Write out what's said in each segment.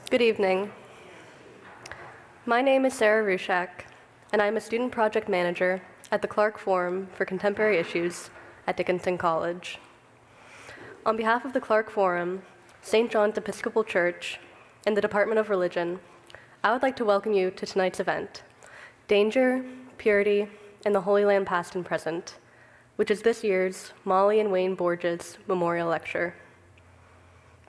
Good evening. My name is Sarah Rushak, and I'm a student project manager at the Clark Forum for Contemporary Issues at Dickinson College. On behalf of the Clark Forum, St. John's Episcopal Church, and the Department of Religion, I would like to welcome you to tonight's event, Danger, Purity, and the Holy Land Past and Present, which is this year's Molly and Wayne Borges Memorial Lecture.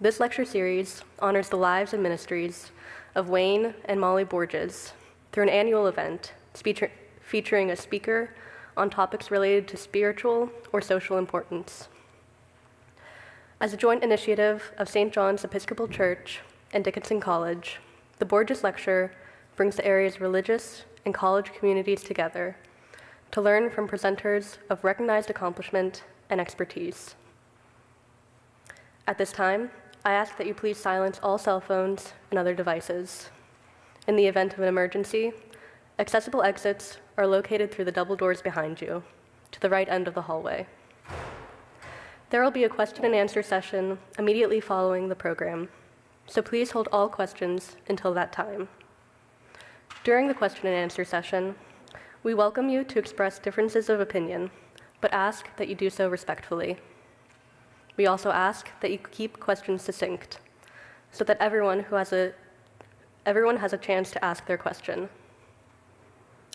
This lecture series honors the lives and ministries of Wayne and Molly Borges through an annual event featuring a speaker on topics related to spiritual or social importance. As a joint initiative of St. John's Episcopal Church and Dickinson College, the Borges Lecture brings the area's religious and college communities together to learn from presenters of recognized accomplishment and expertise. At this time, I ask that you please silence all cell phones and other devices. In the event of an emergency, accessible exits are located through the double doors behind you, to the right end of the hallway. There will be a question and answer session immediately following the program, so please hold all questions until that time. During the question and answer session, we welcome you to express differences of opinion, but ask that you do so respectfully. We also ask that you keep questions succinct, so that everyone has a chance to ask their question.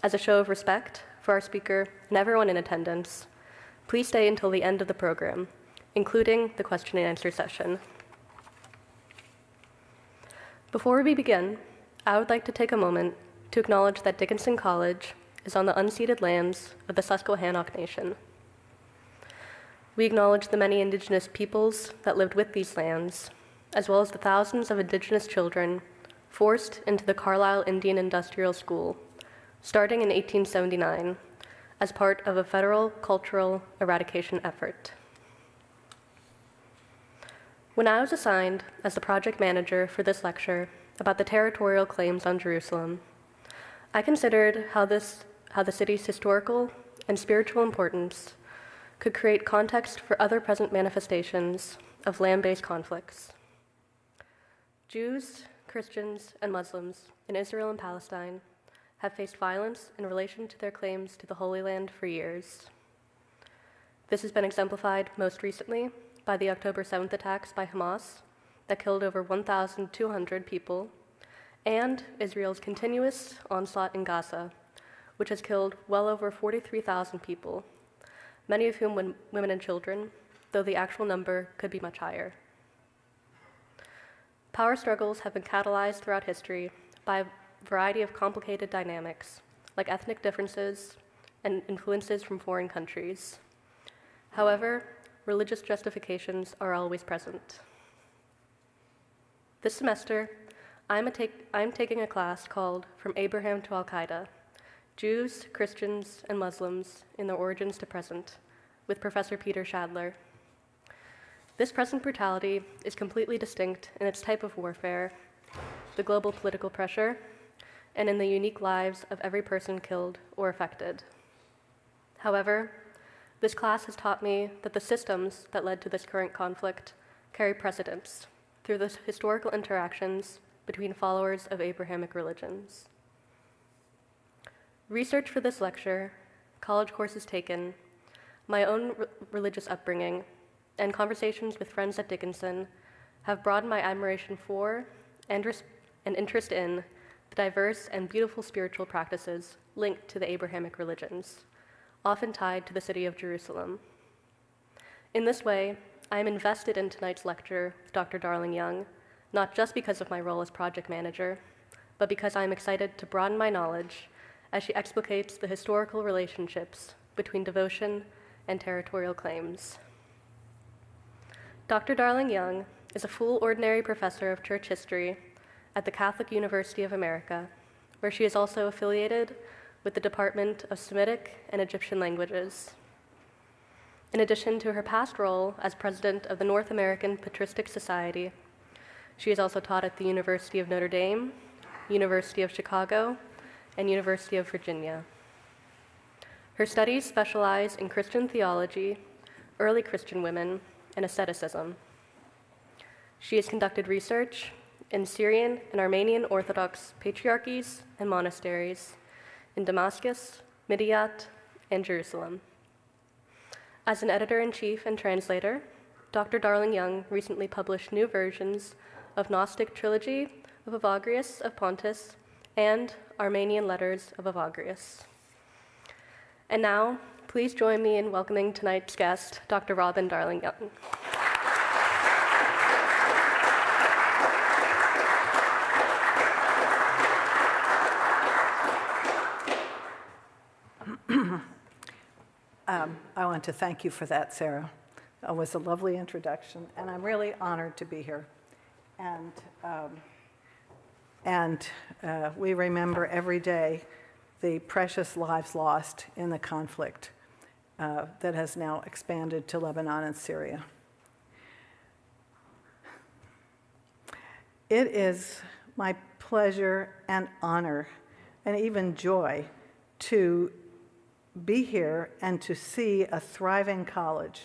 As a show of respect for our speaker and everyone in attendance, please stay until the end of the program, including the question and answer session. Before we begin, I would like to take a moment to acknowledge that Dickinson College is on the unceded lands of the Susquehannock Nation. We acknowledge the many Indigenous peoples that lived with these lands, as well as the thousands of Indigenous children forced into the Carlisle Indian Industrial School, starting in 1879, as part of a federal cultural eradication effort. When I was assigned as the project manager for this lecture about the territorial claims on Jerusalem, I considered how the city's historical and spiritual importance could create context for other present manifestations of land-based conflicts. Jews, Christians, and Muslims in Israel and Palestine have faced violence in relation to their claims to the Holy Land for years. This has been exemplified most recently by the October 7th attacks by Hamas that killed over 1,200 people, and Israel's continuous onslaught in Gaza, which has killed well over 43,000 people, many of whom women and children, though the actual number could be much higher. Power struggles have been catalyzed throughout history by a variety of complicated dynamics, like ethnic differences and influences from foreign countries. However, religious justifications are always present. This semester, I'm taking a class called From Abraham to Al-Qaeda, Jews, Christians, and Muslims in their origins to present, with Professor Peter Shadler. This present brutality is completely distinct in its type of warfare, the global political pressure, and in the unique lives of every person killed or affected. However, this class has taught me that the systems that led to this current conflict carry precedence through the historical interactions between followers of Abrahamic religions. Research for this lecture, college courses taken, my own religious upbringing, and conversations with friends at Dickinson have broadened my admiration for and interest in the diverse and beautiful spiritual practices linked to the Abrahamic religions, often tied to the city of Jerusalem. In this way, I am invested in tonight's lecture with Dr. Darling Young, not just because of my role as project manager, but because I am excited to broaden my knowledge as she explicates the historical relationships between devotion and territorial claims. Dr. Darling Young is a full ordinary professor of church history at the Catholic University of America, where she is also affiliated with the Department of Semitic and Egyptian Languages. In addition to her past role as president of the North American Patristic Society, she has also taught at the University of Notre Dame, University of Chicago, and University of Virginia. Her studies specialize in Christian theology, early Christian women, and asceticism. She has conducted research in Syrian and Armenian Orthodox patriarchies and monasteries, in Damascus, Midyat, and Jerusalem. As an editor-in-chief and translator, Dr. Darling Young recently published new versions of Gnostic Trilogy of Evagrius of Pontus and Armenian Letters of Evagrius. And now, please join me in welcoming tonight's guest, Dr. Robin Darling Young. I want to thank you for that, Sarah. It was a lovely introduction, and I'm really honored to be here. And we remember every day the precious lives lost in the conflict that has now expanded to Lebanon and Syria. It is my pleasure and honor and even joy to be here and to see a thriving college,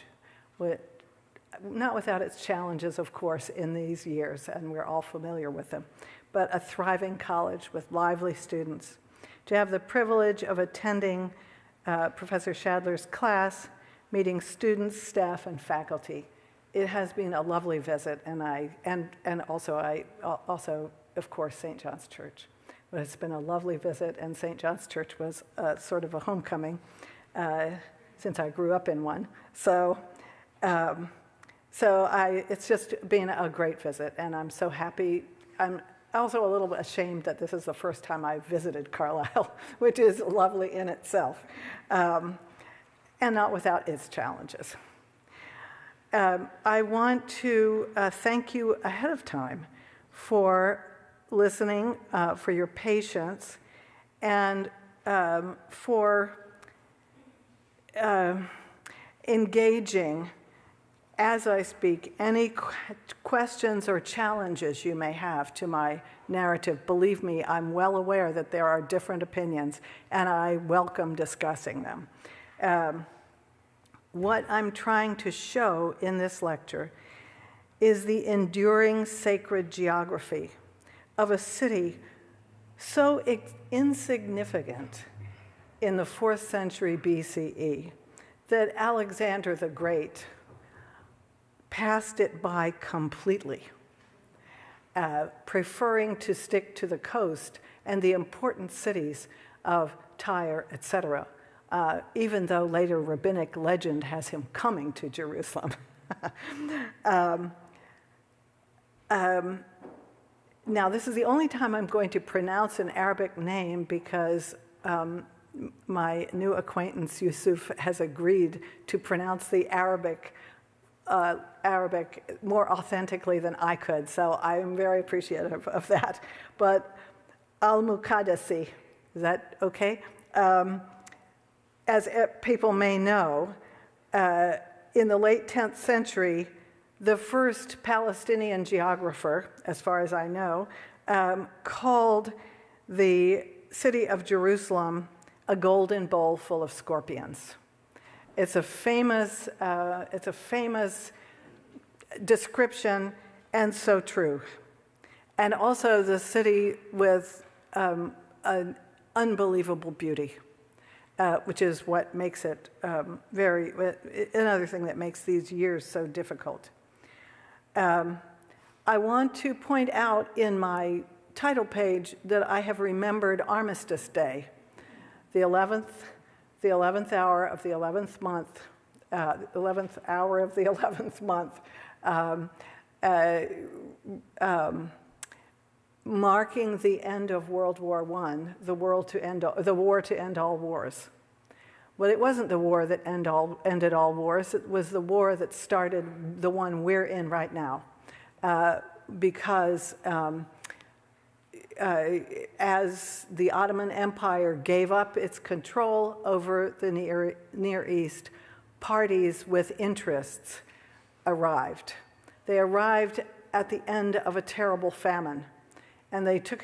not without its challenges, of course, in these years, and we're all familiar with them, but a thriving college with lively students. To have the privilege of attending Professor Shadler's class, meeting students, staff, and faculty. It has been a lovely visit, and also, of course, St. John's Church. But it's been a lovely visit, and St. John's Church was sort of a homecoming since I grew up in one. So it's just been a great visit, and I'm so happy. I'm also a little bit ashamed that this is the first time I've visited Carlisle, which is lovely in itself, and not without its challenges. I want to thank you ahead of time for listening, for your patience, and for engaging as I speak any questions or challenges you may have to my narrative. Believe me, I'm well aware that there are different opinions, and I welcome discussing them. What I'm trying to show in this lecture is the enduring sacred geography of a city so insignificant in the 4th century BCE that Alexander the Great passed it by completely, preferring to stick to the coast and the important cities of Tyre, etc., even though later rabbinic legend has him coming to Jerusalem. Now, this is the only time I'm going to pronounce an Arabic name because my new acquaintance Yusuf has agreed to pronounce the Arabic more authentically than I could, so I'm very appreciative of that. But Al-Muqaddasi, is that okay? As people may know, in the late 10th century, the first Palestinian geographer, as far as I know, called the city of Jerusalem a golden bowl full of scorpions. It's a famous description, and so true. And also the city with an unbelievable beauty, which is what makes it another thing that makes these years so difficult. I want to point out in my title page that I have remembered Armistice Day, the 11th hour of the 11th month, 11th hour of the 11th month, marking the end of World War I, the war to end all wars. Well, it wasn't the war that ended all wars. It was the war that started the one we're in right now, because as the Ottoman Empire gave up its control over the Near East, parties with interests arrived. They arrived at the end of a terrible famine, and they took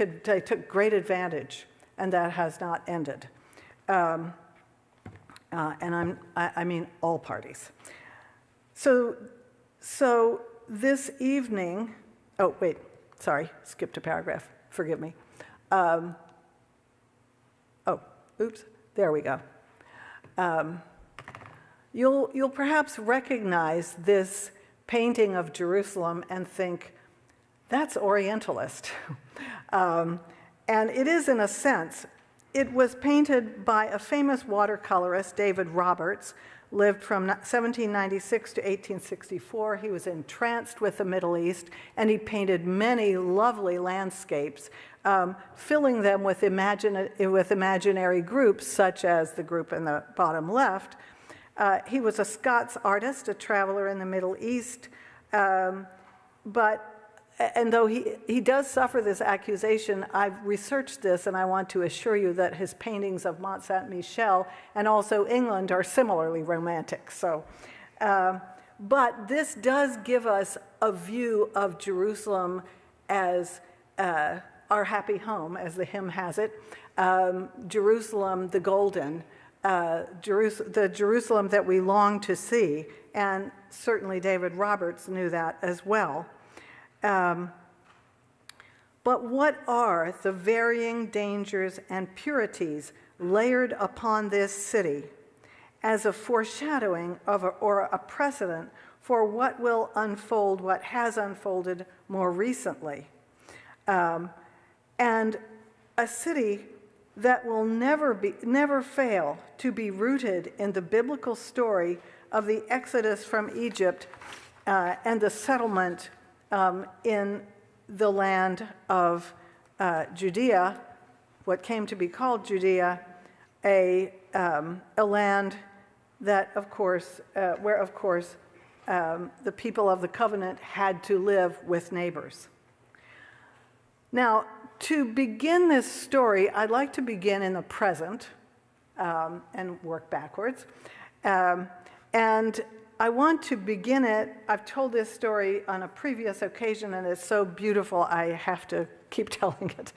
great advantage, and that has not ended. And I mean all parties. So this evening, sorry, skipped a paragraph, forgive me. Oops, there we go. You'll perhaps recognize this painting of Jerusalem and think, that's Orientalist. And it is in a sense. It was painted by a famous watercolorist, David Roberts, lived from 1796 to 1864. He was entranced with the Middle East, and he painted many lovely landscapes, filling them with imaginary groups, such as the group in the bottom left. He was a Scots artist, a traveler in the Middle East, and though he does suffer this accusation, I've researched this, and I want to assure you that his paintings of Mont Saint-Michel and also England are similarly romantic. So, but this does give us a view of Jerusalem as our happy home, as the hymn has it. Jerusalem the golden, the Jerusalem that we long to see, and certainly David Roberts knew that as well. But what are the varying dangers and purities layered upon this city as a foreshadowing of or a precedent for what will unfold, what has unfolded more recently? And a city that will never fail to be rooted in the biblical story of the Exodus from Egypt and the settlement in the land of Judea, what came to be called Judea, a land that, of course, where, of course, the people of the covenant had to live with neighbors. Now, to begin this story, I'd like to begin in the present and work backwards. And I want to begin it, I've told this story on a previous occasion, and it's so beautiful I have to keep telling it.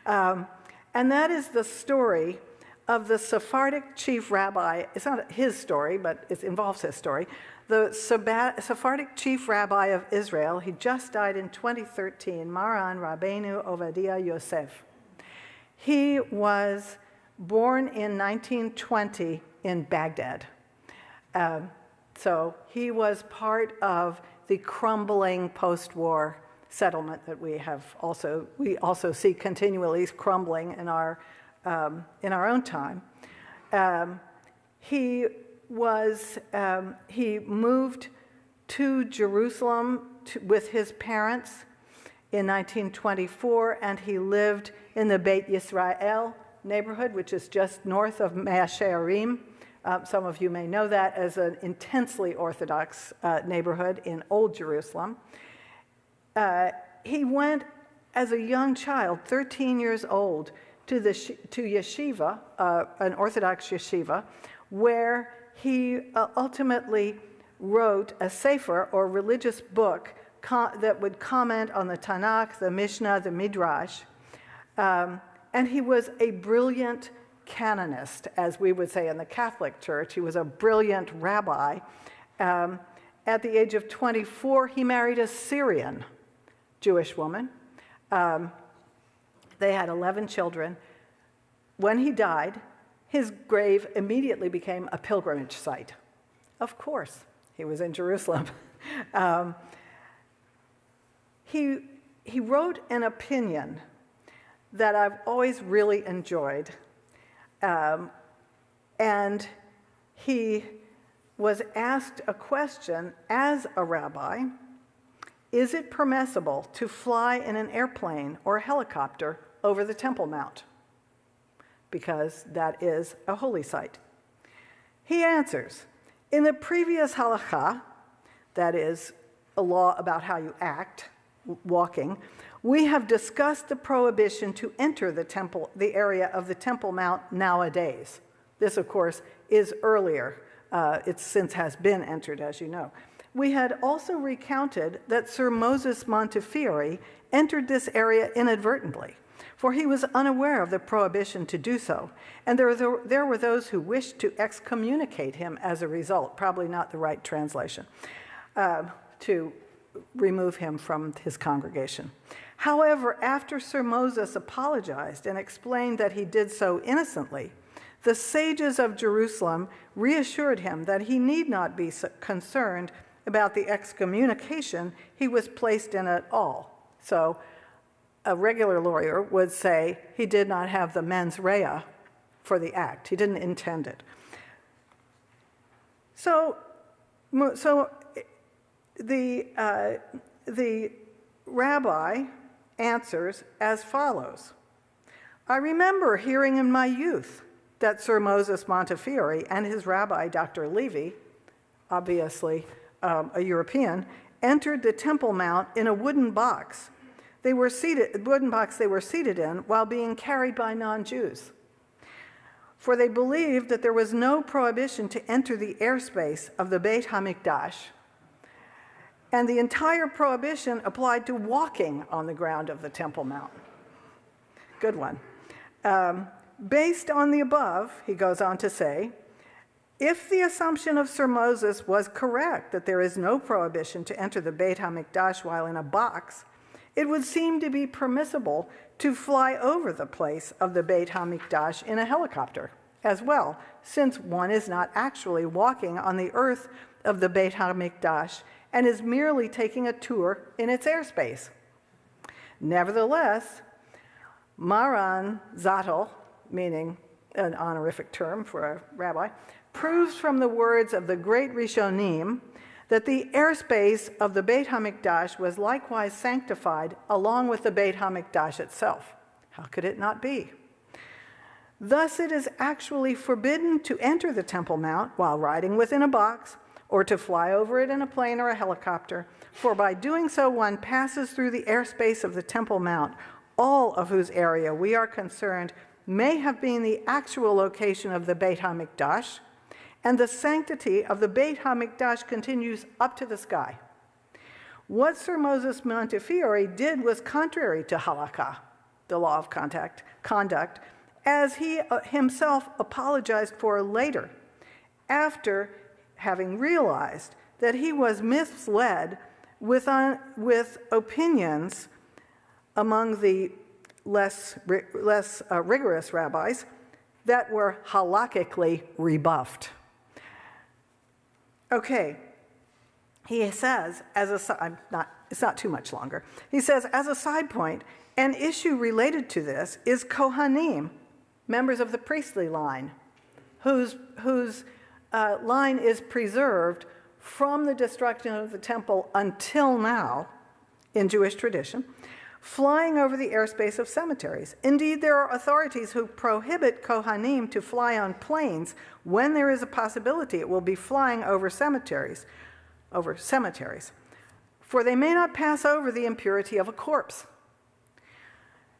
And that is the story of the Sephardic chief rabbi. It's not his story, but it involves his story. The Sephardic chief rabbi of Israel, he just died in 2013, Maran Rabbeinu Ovadia Yosef. He was born in 1920 in Baghdad. So he was part of the crumbling post-war settlement that we also see continually crumbling in our own time. He moved to Jerusalem with his parents in 1924, and he lived in the Beit Yisrael neighborhood, which is just north of Mea Shearim. Some of you may know that as an intensely Orthodox neighborhood in Old Jerusalem. He went as a young child, 13 years old, to yeshiva, an Orthodox yeshiva, where he ultimately wrote a sefer, or religious book, that would comment on the Tanakh, the Mishnah, the Midrash. And he was a brilliant canonist, as we would say in the Catholic Church. He was a brilliant rabbi. At the age of 24, he married a Syrian Jewish woman. They had 11 children. When he died, his grave immediately became a pilgrimage site. Of course, he was in Jerusalem. He wrote an opinion that I've always really enjoyed. And he was asked a question as a rabbi: is it permissible to fly in an airplane or a helicopter over the Temple Mount? Because that is a holy site. He answers, in the previous halakha, that is a law about how you act, walking, we have discussed the prohibition to enter the area of the Temple Mount nowadays. This, of course, is earlier. It since has been entered, as you know. We had also recounted that Sir Moses Montefiore entered this area inadvertently, for he was unaware of the prohibition to do so, and there were those who wished to excommunicate him as a result, probably not the right translation, to remove him from his congregation. However, after Sir Moses apologized and explained that he did so innocently, the sages of Jerusalem reassured him that he need not be concerned about the excommunication he was placed in at all. So a regular lawyer would say he did not have the mens rea for the act. He didn't intend it. So the rabbi answers as follows. I remember hearing in my youth that Sir Moses Montefiore and his rabbi, Dr. Levy, obviously a European, entered the Temple Mount in a wooden box. They were seated in while being carried by non-Jews. For they believed that there was no prohibition to enter the airspace of the Beit HaMikdash, and the entire prohibition applied to walking on the ground of the Temple Mount. Good one. Based on the above, he goes on to say, if the assumption of Sir Moses was correct that there is no prohibition to enter the Beit HaMikdash while in a box, it would seem to be permissible to fly over the place of the Beit HaMikdash in a helicopter as well, since one is not actually walking on the earth of the Beit HaMikdash and is merely taking a tour in its airspace. Nevertheless, Maran Zattel, meaning an honorific term for a rabbi, proves from the words of the great Rishonim that the airspace of the Beit HaMikdash was likewise sanctified along with the Beit HaMikdash itself. How could it not be? Thus, it is actually forbidden to enter the Temple Mount while riding within a box or to fly over it in a plane or a helicopter, for by doing so one passes through the airspace of the Temple Mount, all of whose area we are concerned may have been the actual location of the Beit HaMikdash, and the sanctity of the Beit HaMikdash continues up to the sky. What Sir Moses Montefiore did was contrary to halakha, the law of conduct, as he himself apologized for later, after having realized that he was misled with opinions among the less rigorous rabbis that were halakhically rebuffed. Okay, he says, it's not too much longer. He says, as a side point, an issue related to this is Kohanim, members of the priestly line, whose line is preserved from the destruction of the temple until now in Jewish tradition, flying over the airspace of cemeteries. Indeed, there are authorities who prohibit Kohanim to fly on planes when there is a possibility it will be flying over cemeteries, for they may not pass over the impurity of a corpse.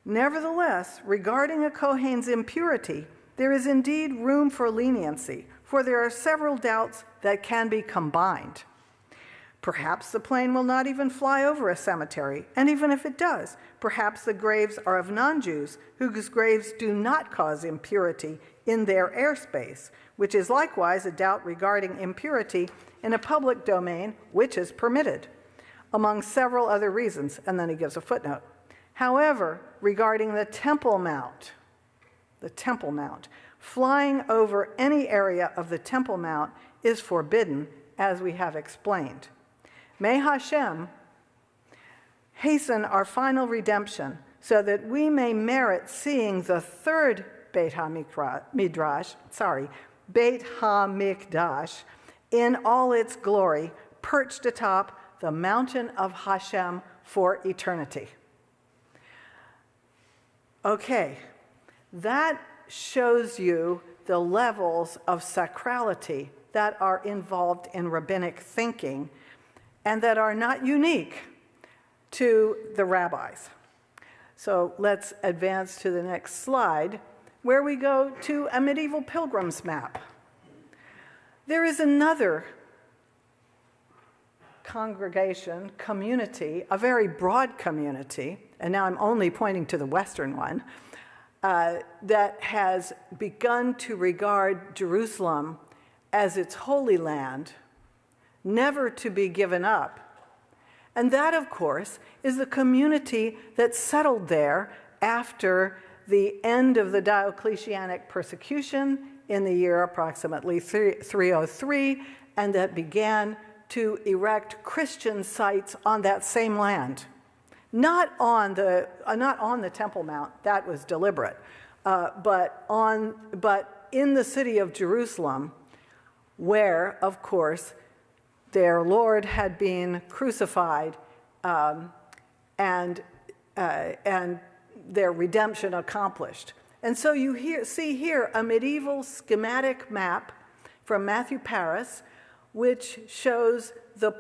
Nevertheless, regarding a Kohen's impurity, there is indeed room for leniency, for there are several doubts that can be combined. Perhaps the plane will not even fly over a cemetery, and even if it does, perhaps the graves are of non-Jews whose graves do not cause impurity in their airspace, which is likewise a doubt regarding impurity in a public domain, which is permitted, among several other reasons, and then he gives a footnote. However, regarding the Temple Mount, flying over any area of the Temple Mount is forbidden, as we have explained. May Hashem hasten our final redemption so that we may merit seeing the third Beit HaMikdash in all its glory, perched atop the mountain of Hashem for eternity. Okay, that shows you the levels of sacrality that are involved in rabbinic thinking and that are not unique to the rabbis. So let's advance to the next slide, where we go to a medieval pilgrim's map. There is another congregation, community, a very broad community, and now I'm only pointing to the Western one, that has begun to regard Jerusalem as its holy land, never to be given up, And that, of course, is the community that settled there after the end of the Diocletianic persecution in the year approximately 303, and that began to erect Christian sites on that same land. Not on the Temple Mount, that was deliberate, but in the city of Jerusalem, where, of course, their Lord had been crucified and their redemption accomplished. And so you see here a medieval schematic map from Matthew Paris, which shows the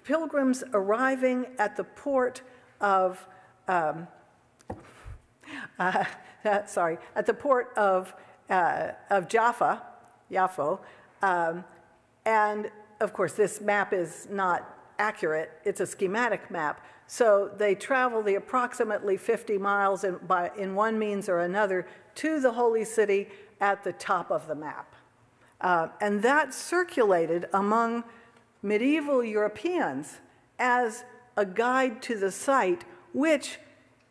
pilgrims arriving at the port of Jaffa, and of course this map is not accurate, it's a schematic map. So they travel the approximately 50 miles in one means or another to the Holy City at the top of the map. And that circulated among medieval Europeans as a guide to the site, which,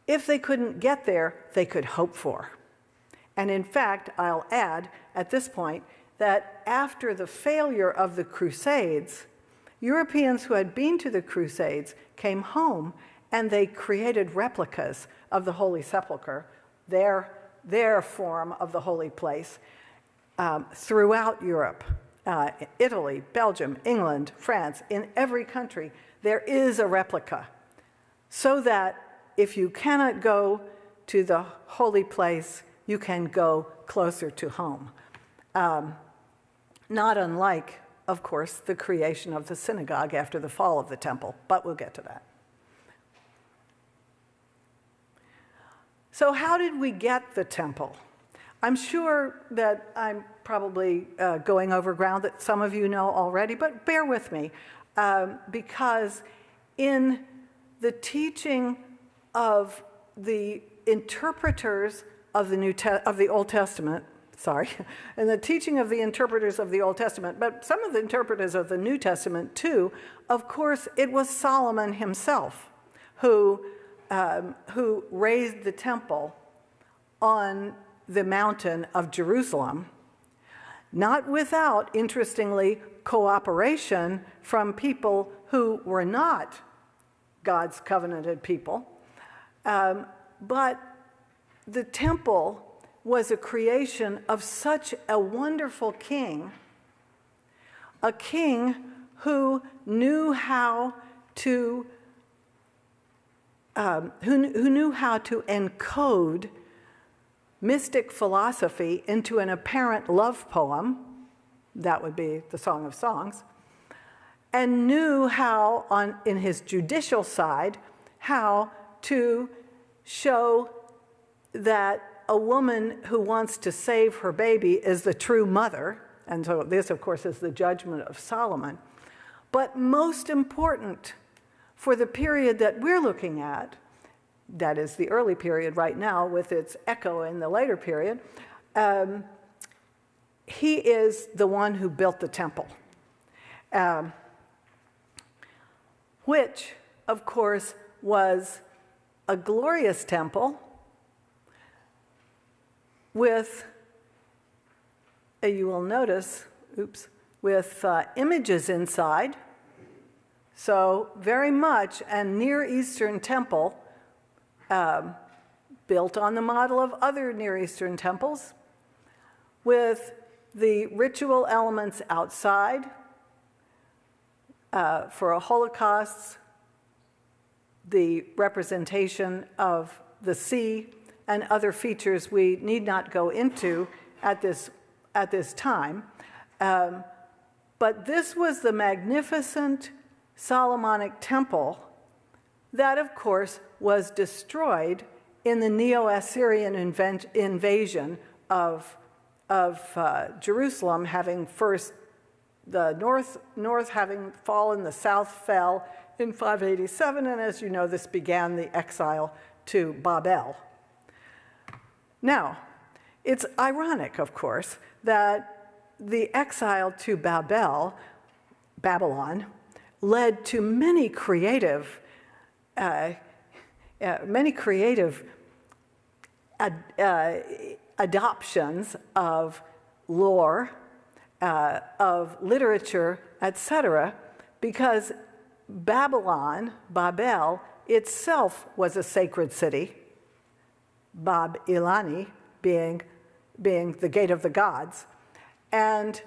if they couldn't get there, they could hope for. And in fact, I'll add at this point that after the failure of the Crusades, Europeans who had been to the Crusades came home and they created replicas of the Holy Sepulchre, their form of the holy place, throughout Europe, Italy, Belgium, England, France, in every country, there is a replica, so that if you cannot go to the holy place, you can go closer to home. Not unlike, of course, the creation of the synagogue after the fall of the temple, but we'll get to that. So how did we get the temple? I'm sure that I'm probably going over ground that some of you know already, but bear with me, because in the teaching of the interpreters of the Old Testament, in the teaching of the interpreters of the Old Testament, but some of the interpreters of the New Testament too, of course, it was Solomon himself who raised the temple on the mountain of Jerusalem, not without, interestingly, cooperation from people who were not God's covenanted people. But the temple was a creation of such a wonderful king, a king who knew how to encode mystic philosophy into an apparent love poem, that would be the Song of Songs, and knew how, in his judicial side, how to show that a woman who wants to save her baby is the true mother, and so this, of course, is the judgment of Solomon. But most important for the period that we're looking at, that is the early period right now with its echo in the later period, he is the one who built the temple, which, of course, was a glorious temple with, you will notice, with images inside. So very much a Near Eastern temple, built on the model of other Near Eastern temples, with the ritual elements outside for a Holocaust, the representation of the sea, and other features we need not go into at this time. But this was the magnificent Solomonic temple that, of course, was destroyed in the Neo-Assyrian invasion of Jerusalem, having first the north having fallen, the south fell in 587, and as you know, this began the exile to Babel. Now, it's ironic, of course, that the exile to Babylon, led to many creative adoptions of lore, of literature, etc., because Babel itself was a sacred city, Bab Ilani being the gate of the gods. And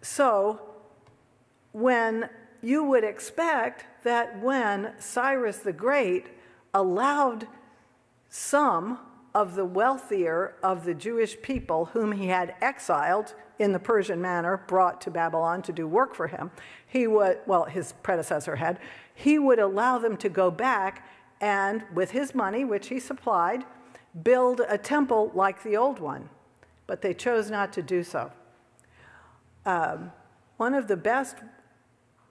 so when you would expect that when Cyrus the Great allowed some of the wealthier of the Jewish people whom he had exiled in the Persian manner, brought to Babylon to do work for him, his predecessor had, he would allow them to go back and, with his money, which he supplied, build a temple like the old one. But they chose not to do so. One of the best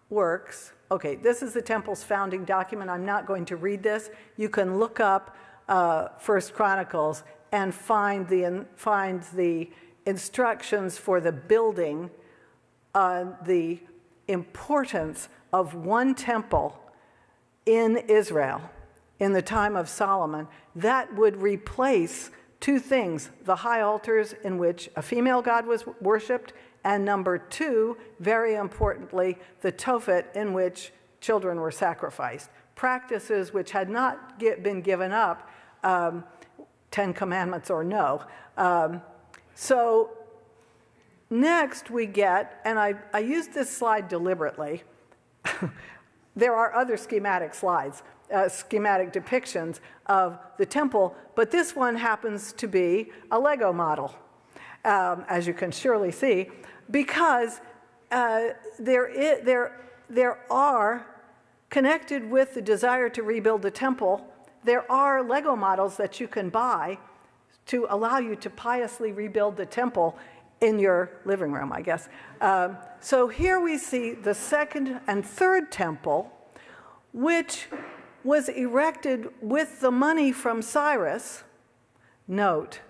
works, okay, this is the temple's founding document. I'm not going to read this. You can look up First Chronicles and find the instructions for the building, the importance of one temple in Israel in the time of Solomon that would replace two things: the high altars in which a female god was worshipped, and number two, very importantly, the Tophet in which children were sacrificed. Practices which had not been given up, 10 Commandments or no. So next we get, and I used this slide deliberately. There are other schematic slides, schematic depictions of the temple, but this one happens to be a Lego model, as you can surely see, because there are, connected with the desire to rebuild the temple, there are Lego models that you can buy to allow you to piously rebuild the temple in your living room, I guess. So here we see the second and third temple, which was erected with the money from Cyrus. Note,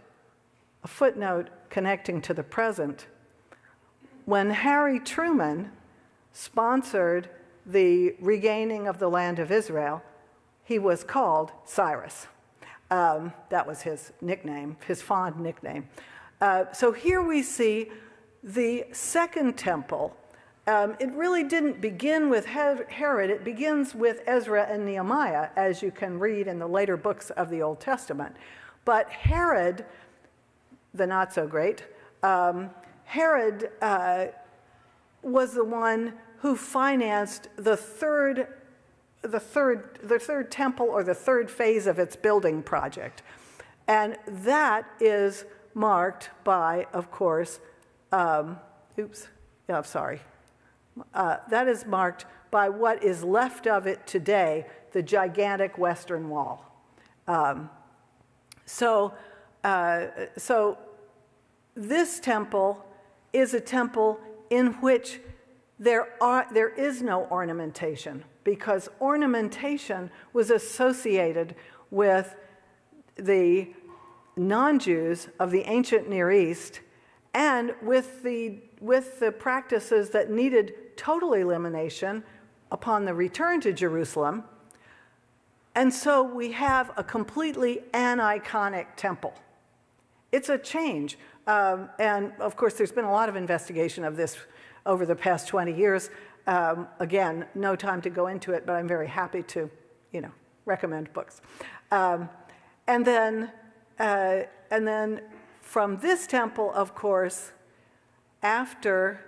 a footnote connecting to the present. When Harry Truman sponsored the regaining of the land of Israel, he was called Cyrus. That was his nickname, his fond nickname. So here we see the second temple. It really didn't begin with Herod. It begins with Ezra and Nehemiah, as you can read in the later books of the Old Testament. But Herod, the not so great, Herod was the one who financed the third temple, or the third phase of its building project. And that is marked by, of course, that is marked by what is left of it today, the gigantic Western Wall. So this temple is a temple in which there is no ornamentation, because ornamentation was associated with the non-Jews of the ancient Near East and with the practices that needed total elimination upon the return to Jerusalem. And so we have a completely aniconic temple. It's a change. And of course, there's been a lot of investigation of this over the past 20 years. Again, no time to go into it, but I'm very happy to, recommend books. And then from this temple, of course, after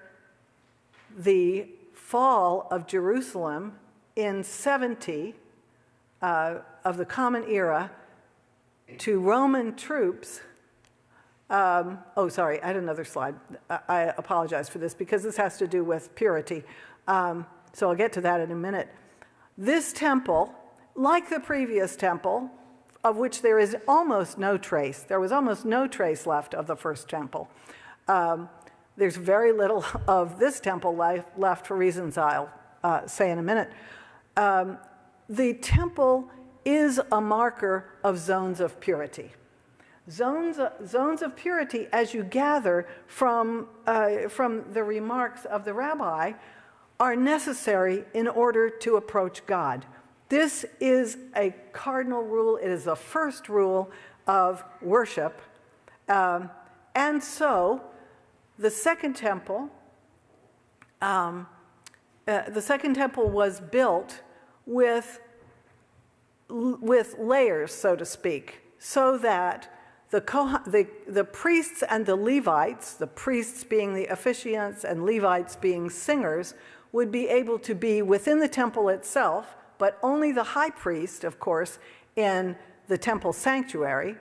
the fall of Jerusalem in 70 of the Common Era to Roman troops. Sorry, I had another slide. I apologize for this because this has to do with purity. So I'll get to that in a minute. This temple, like the previous temple, of which there is almost no trace, there was almost no trace left of the first temple. There's very little of this temple left for reasons I'll say in a minute. The temple is a marker of zones of purity. Zones of purity, as you gather from the remarks of the rabbi, are necessary in order to approach God. This is a cardinal rule. It is the first rule of worship. And so the Second Temple was built with layers, so to speak, so that the priests and the Levites, the priests being the officiants and Levites being singers, would be able to be within the temple itself, but only the high priest, of course, in the temple sanctuary.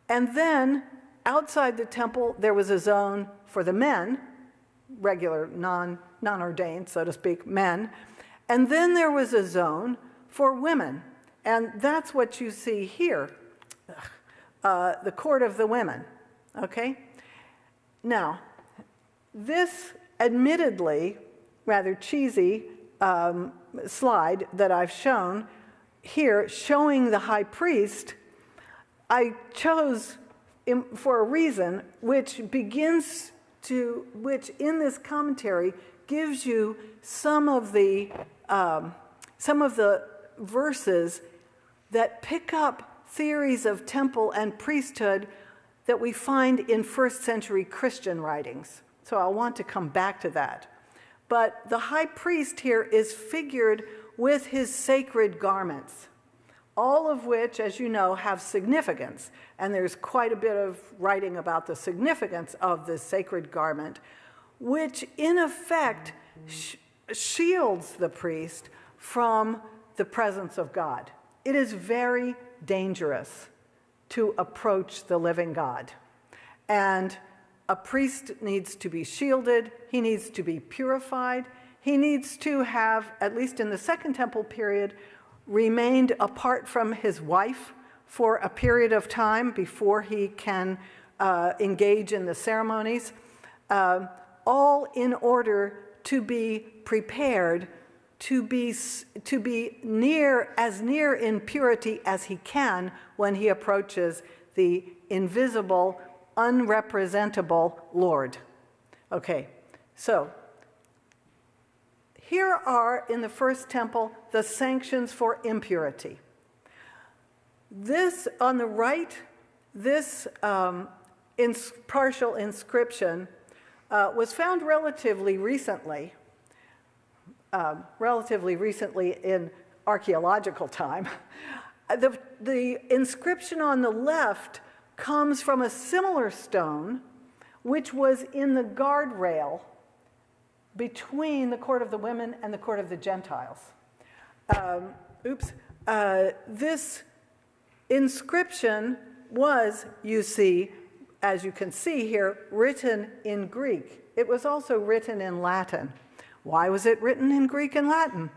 And then outside the temple, there was a zone for the men, regular, non-ordained, so to speak, men. And then there was a zone for women. And that's what you see here, the court of the women, okay? Now, this admittedly rather cheesy slide that I've shown here, showing the high priest, I chose for a reason which in this commentary gives you some of the verses that pick up theories of temple and priesthood that we find in first century Christian writings. So I'll want to come back to that. But the high priest here is figured with his sacred garments, all of which, as you know, have significance. And there's quite a bit of writing about the significance of this sacred garment, which in effect shields the priest from the presence of God. It is very dangerous to approach the living God. And a priest needs to be shielded, he needs to be purified, he needs to have, at least in the Second Temple period, remained apart from his wife for a period of time before he can engage in the ceremonies, all in order to be prepared to be as near in purity as he can when he approaches the invisible, unrepresentable Lord. Okay, so here are, in the First Temple, the sanctions for impurity. This, on the right, this partial inscription was found relatively recently in archaeological time. The inscription on the left comes from a similar stone, which was in the guardrail between the court of the women and the court of the Gentiles. This inscription was, you see, as you can see here, written in Greek. It was also written in Latin. Why was it written in Greek and Latin?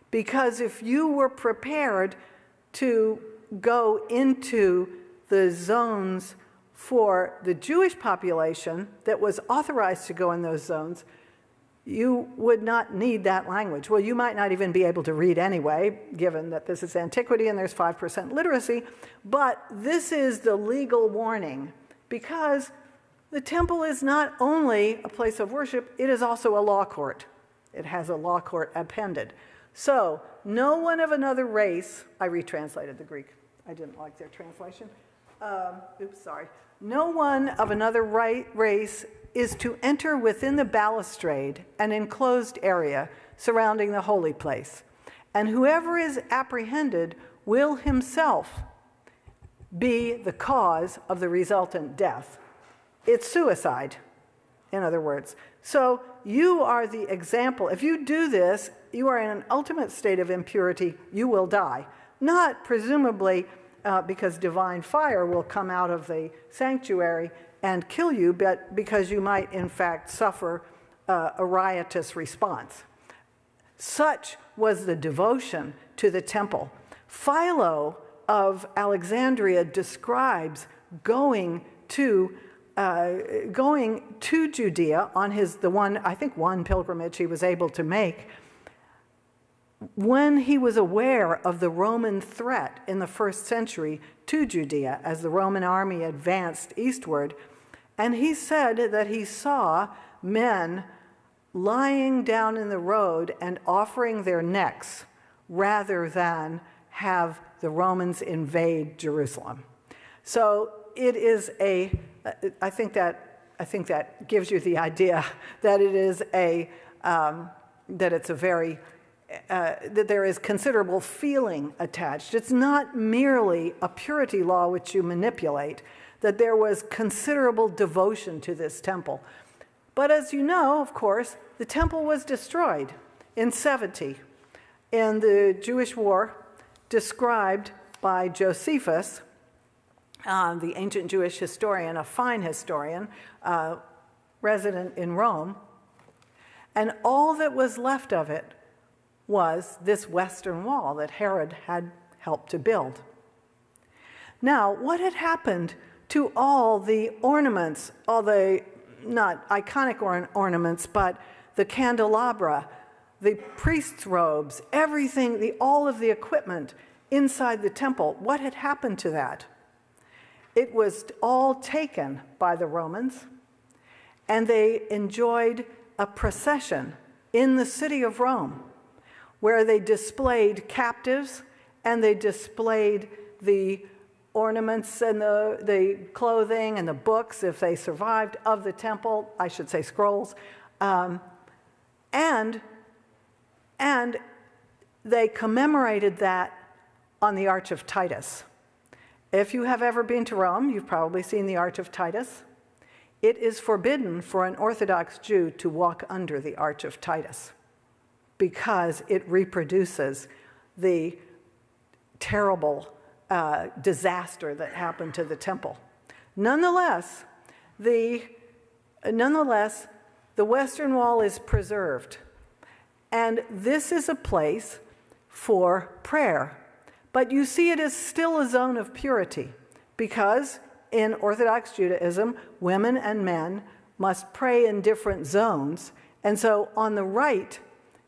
Because if you were prepared to go into the zones for the Jewish population that was authorized to go in those zones, you would not need that language. Well, you might not even be able to read anyway, given that this is antiquity and there's 5% literacy, but this is the legal warning, because the temple is not only a place of worship, it is also a law court. It has a law court appended. So, no one of another race, I retranslated the Greek. I didn't like their translation. No one of another race is to enter within the balustrade, an enclosed area surrounding the holy place. And whoever is apprehended will himself be the cause of the resultant death. It's suicide, in other words. So you are the example. If you do this, you are in an ultimate state of impurity. You will die. Not presumably because divine fire will come out of the sanctuary and kill you, but because you might in fact suffer a riotous response. Such was the devotion to the temple. Philo of Alexandria describes going to Judea on one pilgrimage he was able to make, when he was aware of the Roman threat in the first century to Judea as the Roman army advanced eastward. And he said that he saw men lying down in the road and offering their necks rather than have the Romans invade Jerusalem. So it is I think that gives you the idea that it is that it's a very, that there is considerable feeling attached. It's not merely a purity law which you manipulate, that there was considerable devotion to this temple. But as you know, of course, the temple was destroyed in 70 in the Jewish war described by Josephus, the ancient Jewish historian, a fine historian, resident in Rome. And all that was left of it was this western wall that Herod had helped to build. Now, what had happened to all the ornaments, all the not iconic ornaments, but the candelabra, the priest's robes, everything, all of the equipment inside the temple? What had happened to that? It was all taken by the Romans, and they enjoyed a procession in the city of Rome where they displayed captives and they displayed the ornaments and the clothing and the books, if they survived, of the temple, I should say scrolls, and they commemorated that on the Arch of Titus. If you have ever been to Rome, you've probably seen the Arch of Titus. It is forbidden for an Orthodox Jew to walk under the Arch of Titus because it reproduces the terrible disaster that happened to the temple. Nonetheless, the Western Wall is preserved, and this is a place for prayer. But you see, it is still a zone of purity because in Orthodox Judaism, women and men must pray in different zones. And so on the right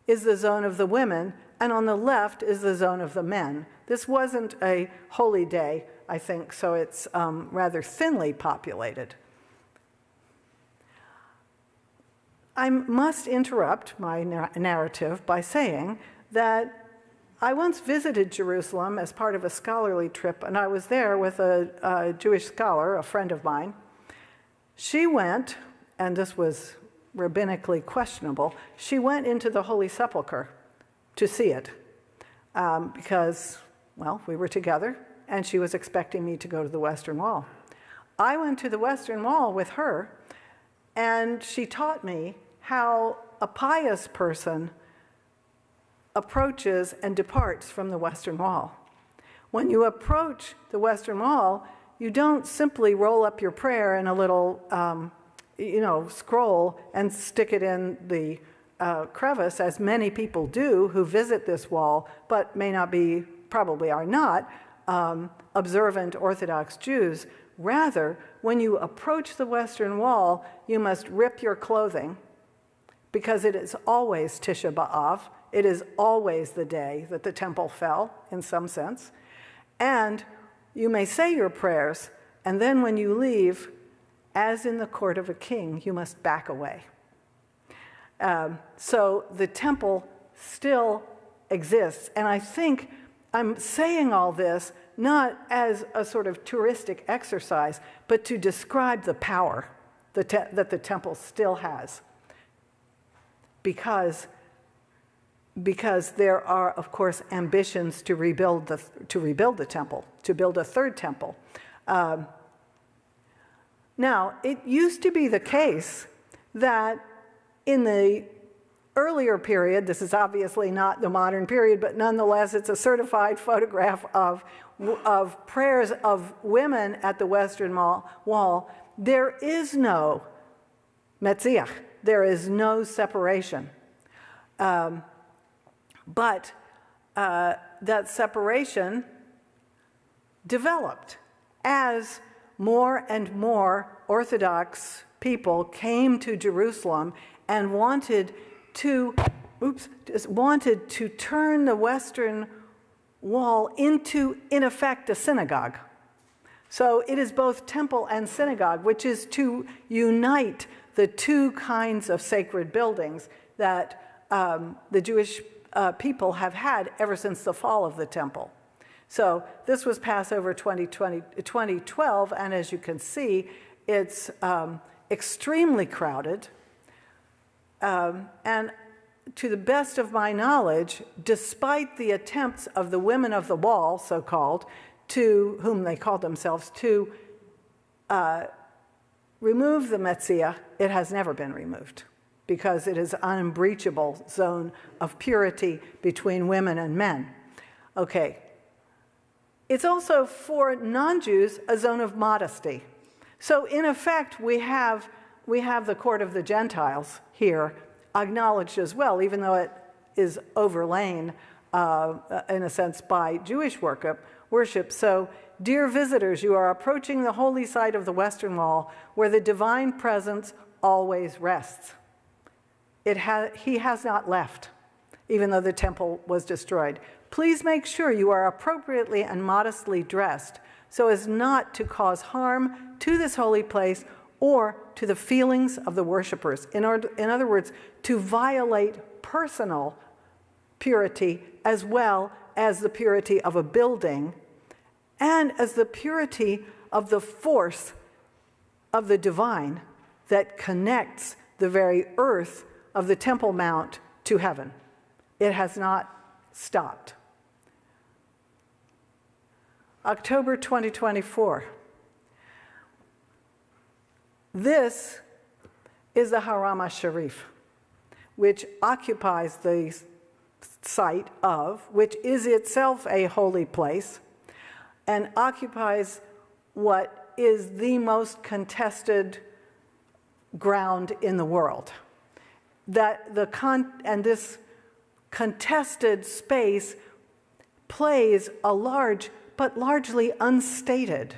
is the zone of the women, and on the left is the zone of the men. This wasn't a holy day, I think, so it's rather thinly populated. I must interrupt my narrative by saying that I once visited Jerusalem as part of a scholarly trip, and I was there with a Jewish scholar, a friend of mine. She went, and this was rabbinically questionable, she went into the Holy Sepulchre to see it because, well, we were together, and she was expecting me to go to the Western Wall. I went to the Western Wall with her, and she taught me how a pious person approaches and departs from the Western Wall. When you approach the Western Wall, you don't simply roll up your prayer in a little, scroll and stick it in the crevice, as many people do who visit this wall, but may not be, probably are not, observant Orthodox Jews. Rather, when you approach the Western Wall, you must rip your clothing, because it is always Tisha B'Av. It is always the day that the temple fell, in some sense. And you may say your prayers, and then when you leave, as in the court of a king, you must back away. So the temple still exists. And I think I'm saying all this not as a sort of touristic exercise, but to describe the power that the temple still has. Because there are, of course, ambitions to rebuild the temple, to build a third temple. Now, it used to be the case that in the earlier period, this is obviously not the modern period, but nonetheless, it's a certified photograph of prayers of women at the Western Wall. There is no metziach. There is no separation. But that separation developed as more and more Orthodox people came to Jerusalem and wanted to turn the Western Wall into, in effect, a synagogue. So it is both temple and synagogue, which is to unite the two kinds of sacred buildings that the Jewish people have had ever since the fall of the temple. So this was Passover 2012, and as you can see, it's extremely crowded. And to the best of my knowledge, despite the attempts of the women of the wall, so-called, to whom they called themselves, to remove the Metzia, it has never been removed because it is an unbreachable zone of purity between women and men. Okay. It's also, for non-Jews, a zone of modesty. So in effect, we have the court of the Gentiles here acknowledged as well, even though it is overlain, in a sense, by Jewish worship. So, dear visitors, you are approaching the holy site of the Western Wall, where the divine presence always rests. He has not left, even though the temple was destroyed. Please make sure you are appropriately and modestly dressed so as not to cause harm to this holy place or to the feelings of the worshipers. In other words, to violate personal purity as well as the purity of a building and as the purity of the force of the divine that connects the very earth of the Temple Mount to heaven. It has not stopped. October 2024. This is the Haram HaSharif, which occupies the site of, which is itself a holy place, and occupies what is the most contested ground in the world. And this contested space plays a large but largely unstated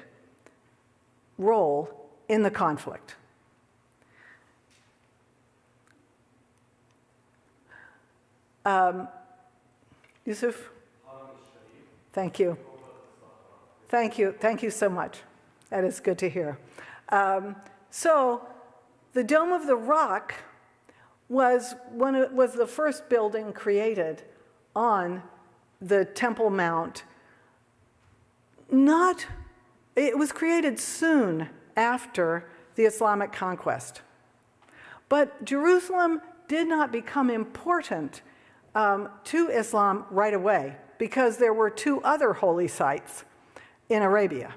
role in the conflict. Yusuf? Thank you. Thank you so much. That is good to hear. So the Dome of the Rock was the first building created on the Temple Mount. It was created soon after the Islamic conquest. But Jerusalem did not become important to Islam right away because there were two other holy sites in Arabia.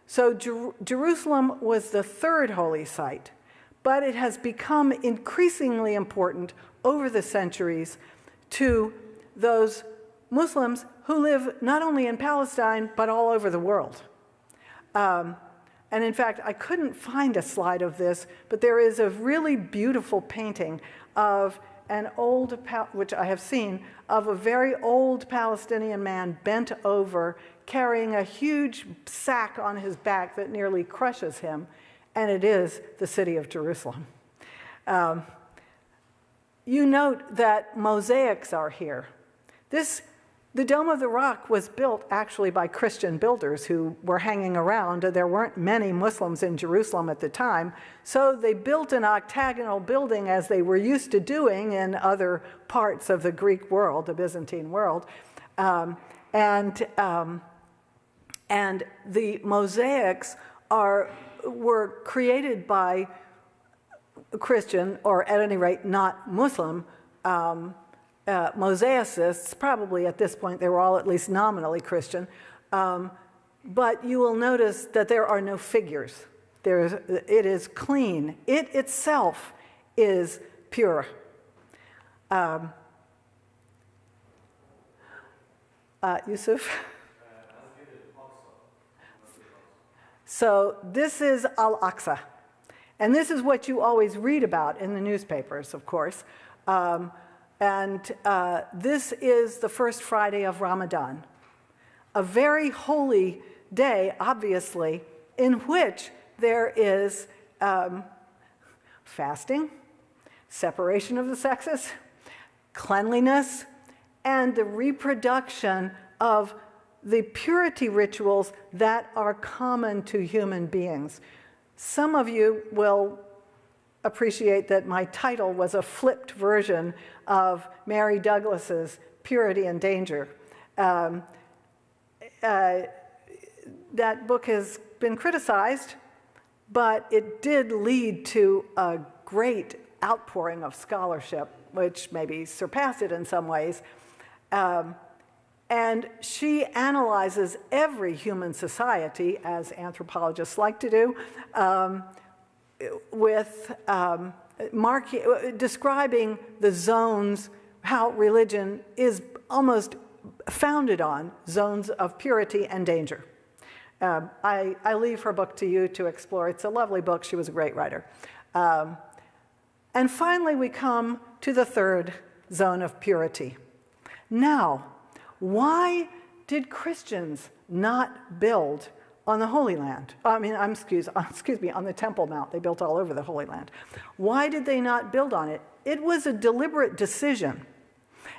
So Jerusalem was the third holy site, but it has become increasingly important over the centuries to those Muslims who live not only in Palestine, but all over the world. And in fact, I couldn't find a slide of this, but there is a really beautiful painting of an old, which I have seen, of a very old Palestinian man bent over, carrying a huge sack on his back that nearly crushes him, and it is the city of Jerusalem. You note that mosaics are here. The Dome of the Rock was built actually by Christian builders who were hanging around. There weren't many Muslims in Jerusalem at the time, so they built an octagonal building as they were used to doing in other parts of the Greek world, the Byzantine world. And the mosaics were created by Christian, or at any rate not Muslim, mosaicists. Probably at this point they were all at least nominally Christian, but you will notice that there are no figures. It is clean. It itself is pure. Yusuf? So this is Al-Aqsa, and this is what you always read about in the newspapers, of course. This is the first Friday of Ramadan, a very holy day, obviously, in which there is fasting, separation of the sexes, cleanliness, and the reproduction of the purity rituals that are common to human beings. Some of you will appreciate that my title was a flipped version of Mary Douglas's Purity and Danger. That book has been criticized, but it did lead to a great outpouring of scholarship, which maybe surpassed it in some ways. And she analyzes every human society, as anthropologists like to do, with describing the zones, how religion is almost founded on zones of purity and danger. I leave her book to you to explore. It's a lovely book. She was a great writer. And finally, we come to the third zone of purity. Now, why did Christians not build on the Holy Land? On the Temple Mount. They built all over the Holy Land. Why did they not build on it? It was a deliberate decision.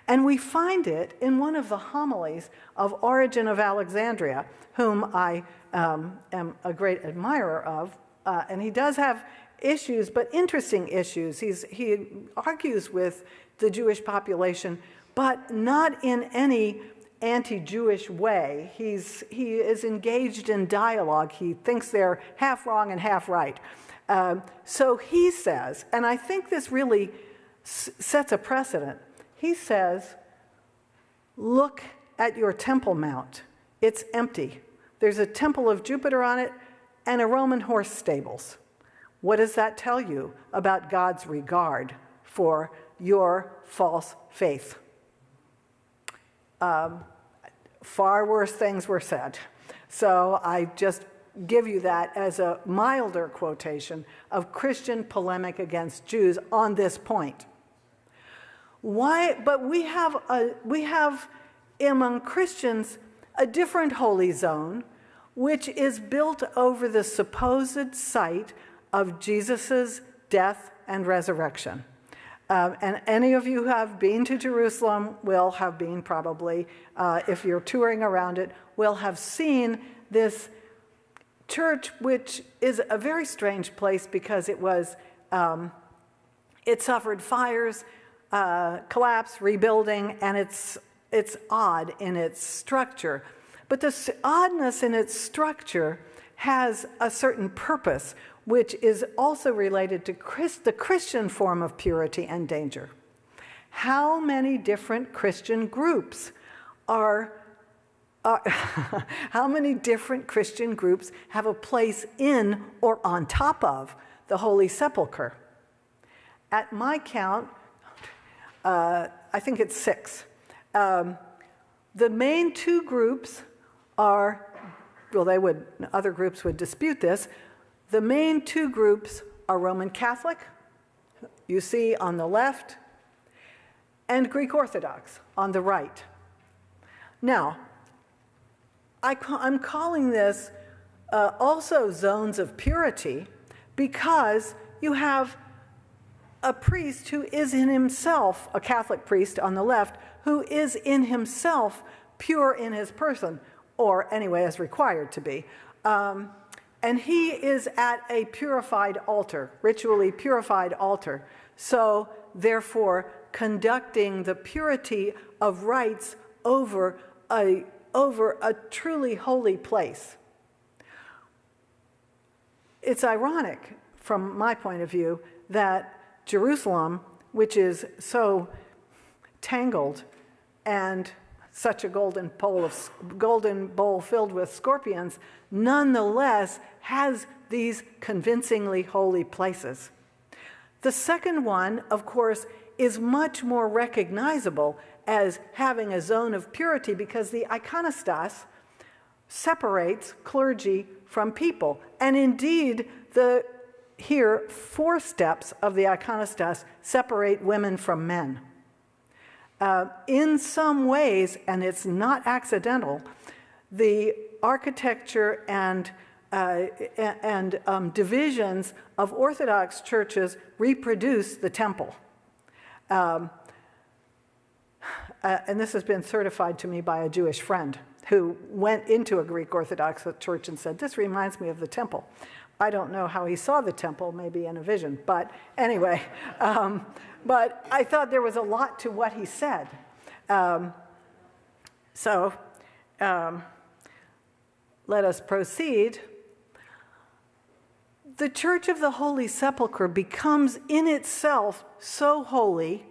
And we find it in one of the homilies of Origen of Alexandria, whom I am a great admirer of. And he does have issues, but interesting issues. He argues with the Jewish population, but not in any anti-Jewish way. He is engaged in dialogue. He thinks they're half wrong and half right. So he says, and I think this really sets a precedent, he says, look at your Temple Mount. It's empty. There's a temple of Jupiter on it and a Roman horse stables. What does that tell you about God's regard for your false faith? Far worse things were said. So I just give you that as a milder quotation of Christian polemic against Jews on this point. Why? But we have among Christians a different holy zone, which is built over the supposed site of Jesus' death and resurrection. And any of you who have been to Jerusalem will have been probably, if you're touring around it, will have seen this church, which is a very strange place because it suffered fires, collapse, rebuilding, and it's odd in its structure. But this oddness in its structure has a certain purpose, which is also related to the Christian form of purity and danger. How many different Christian groups how many different Christian groups have a place in or on top of the Holy Sepulchre? At my count, I think it's 6. The main two groups are, other groups would dispute this. The main two groups are Roman Catholic, you see on the left, and Greek Orthodox on the right. Now, I'm calling this also zones of purity because you have a priest who is in himself, a Catholic priest on the left, who is in himself pure in his person, or anyway, as required to be. And he is at a purified altar, ritually purified altar. So, therefore, conducting the purity of rites over a truly holy place. It's ironic, from my point of view, that Jerusalem, which is so tangled and such a golden bowl filled with scorpions, nonetheless has these convincingly holy places. The second one, of course, is much more recognizable as having a zone of purity because the iconostas separates clergy from people. And indeed, here, 4 steps of the iconostas separate women from men. In some ways, and it's not accidental, the architecture and divisions of Orthodox churches reproduce the temple. And this has been certified to me by a Jewish friend who went into a Greek Orthodox church and said, "This reminds me of the temple." I don't know how he saw the temple, maybe in a vision, but anyway, but I thought there was a lot to what he said. So let us proceed. The Church of the Holy Sepulchre becomes in itself so holy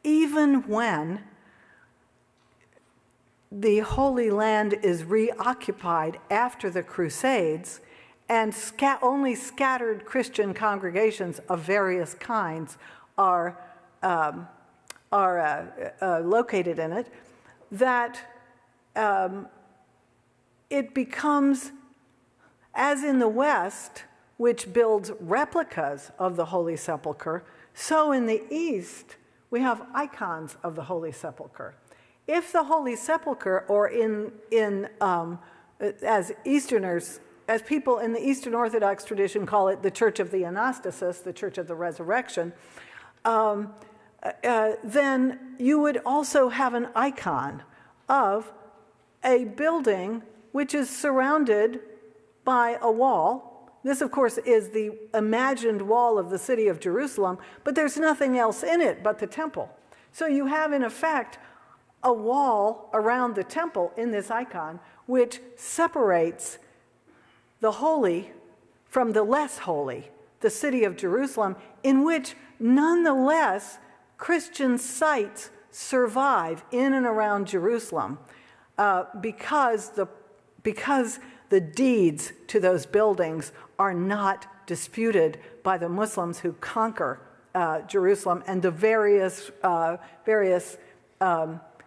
even when the Holy Land is reoccupied after the Crusades, and only scattered Christian congregations of various kinds are located in it, that it becomes, as in the West, which builds replicas of the Holy Sepulchre, so in the East, we have icons of the Holy Sepulchre. If the Holy Sepulchre, or as Easterners, as people in the Eastern Orthodox tradition call it, the Church of the Anastasis, the Church of the Resurrection, then you would also have an icon of a building which is surrounded by a wall. This, of course, is the imagined wall of the city of Jerusalem, but there's nothing else in it but the temple. So you have, in effect, a wall around the temple in this icon, which separates the holy from the less holy, the city of Jerusalem, in which nonetheless Christian sites survive in and around Jerusalem because the deeds to those buildings are not disputed by the Muslims who conquer Jerusalem and the various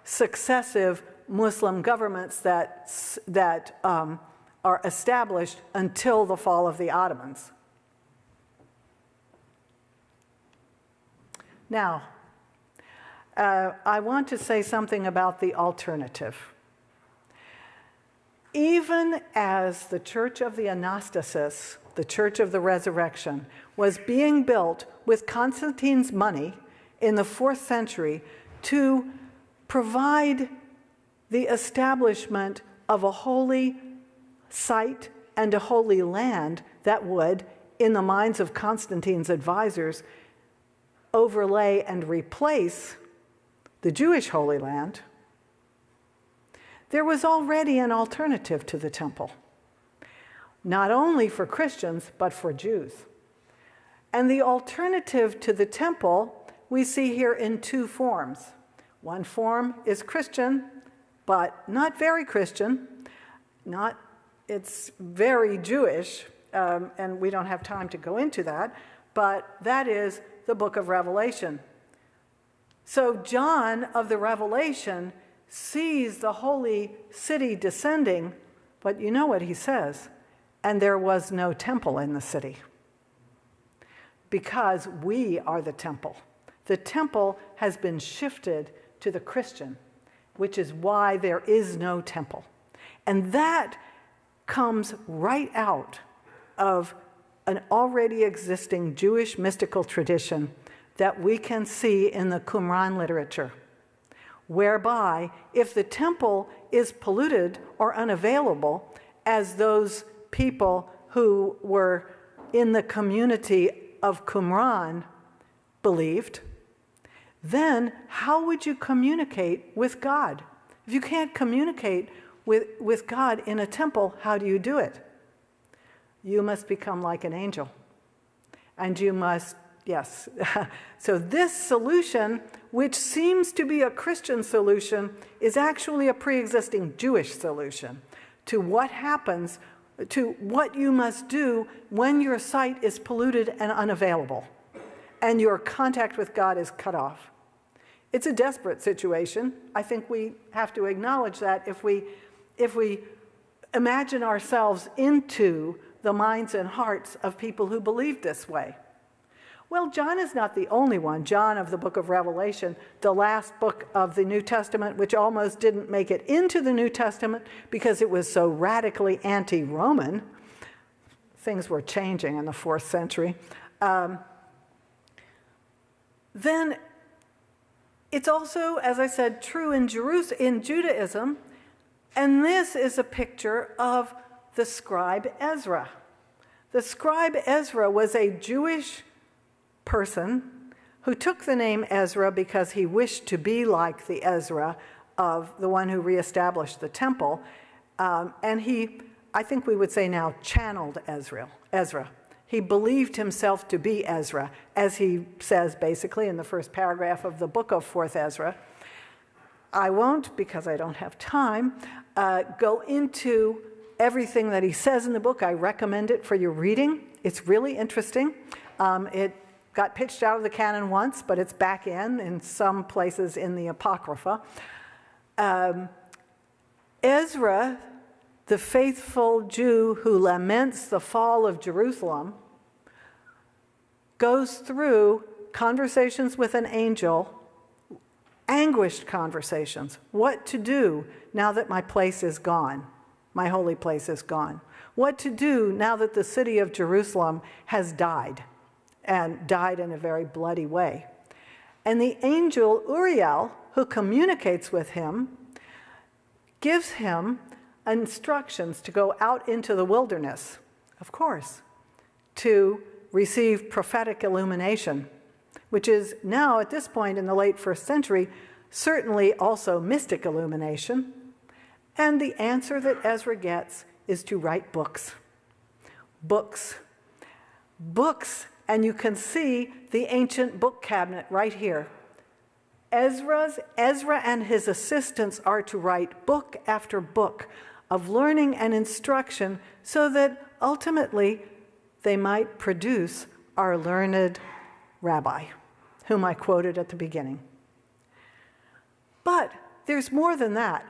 successive Muslim governments that are established until the fall of the Ottomans. Now, I want to say something about the alternative. Even as the Church of the Anastasis, the Church of the Resurrection, was being built with Constantine's money in the 4th century to provide the establishment of a holy site and a holy land that would, in the minds of Constantine's advisors, overlay and replace the Jewish Holy Land, there was already an alternative to the temple, not only for Christians, but for Jews. And the alternative to the temple we see here in 2 forms. One form is Christian, but not very Christian. It's very Jewish, and we don't have time to go into that, but that is the book of Revelation. So John of the Revelation sees the holy city descending, but you know what he says? And there was no temple in the city, because we are the temple. The temple has been shifted to the Christian, which is why there is no temple. And that comes right out of an already existing Jewish mystical tradition that we can see in the Qumran literature, whereby if the temple is polluted or unavailable, as those people who were in the community of Qumran believed, then how would you communicate with God? If you can't communicate with God in a temple, how do you do it? You must become like an angel. And you must, yes. So this solution, which seems to be a Christian solution, is actually a pre-existing Jewish solution to what happens, to what you must do when your site is polluted and unavailable, and your contact with God is cut off. It's a desperate situation. I think we have to acknowledge that if we imagine ourselves into the minds and hearts of people who believe this way. Well, John is not the only one. John of the book of Revelation, the last book of the New Testament, which almost didn't make it into the New Testament because it was so radically anti-Roman. Things were changing in the 4th century. Then it's also, as I said, true in Judaism, and this is a picture of the scribe Ezra. The scribe Ezra was a Jewish person who took the name Ezra because he wished to be like the Ezra of the one who reestablished the temple. And he, I think we would say now, channeled Ezra. He believed himself to be Ezra, as he says basically in the first paragraph of the book of 4th Ezra. I won't, because I don't have time, go into everything that he says in the book. I recommend it for your reading. It's really interesting. It got pitched out of the canon once, but it's back in some places in the Apocrypha. Ezra, the faithful Jew who laments the fall of Jerusalem, goes through conversations with an angel, anguished conversations. What to do now that my place is gone, my holy place is gone. What to do now that the city of Jerusalem has died, and died in a very bloody way. And the angel Uriel, who communicates with him, gives him instructions to go out into the wilderness, of course, to receive prophetic illumination, which is now, at this point in the late 1st century, certainly also mystic illumination. And the answer that Ezra gets is to write books. Books. Books. And you can see the ancient book cabinet right here. Ezra and his assistants are to write book after book of learning and instruction so that ultimately they might produce our learned rabbi, whom I quoted at the beginning. But there's more than that.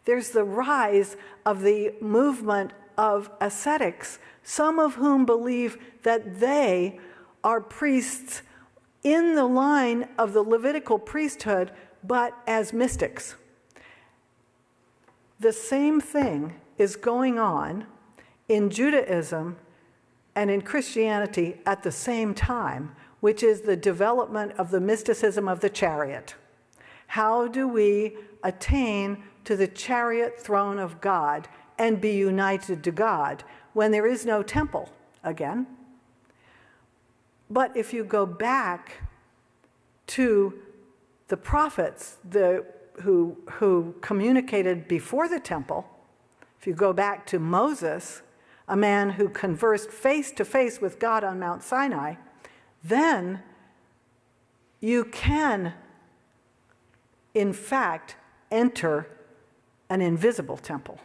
There's the rise of the movement of ascetics, some of whom believe that they are priests in the line of the Levitical priesthood, but as mystics. The same thing is going on in Judaism and in Christianity at the same time, which is the development of the mysticism of the chariot. How do we attain to the chariot throne of God and be united to God when there is no temple again? But if you go back to the prophets who communicated before the temple, if you go back to Moses, a man who conversed face to face with God on Mount Sinai, then you can, in fact, enter an invisible temple.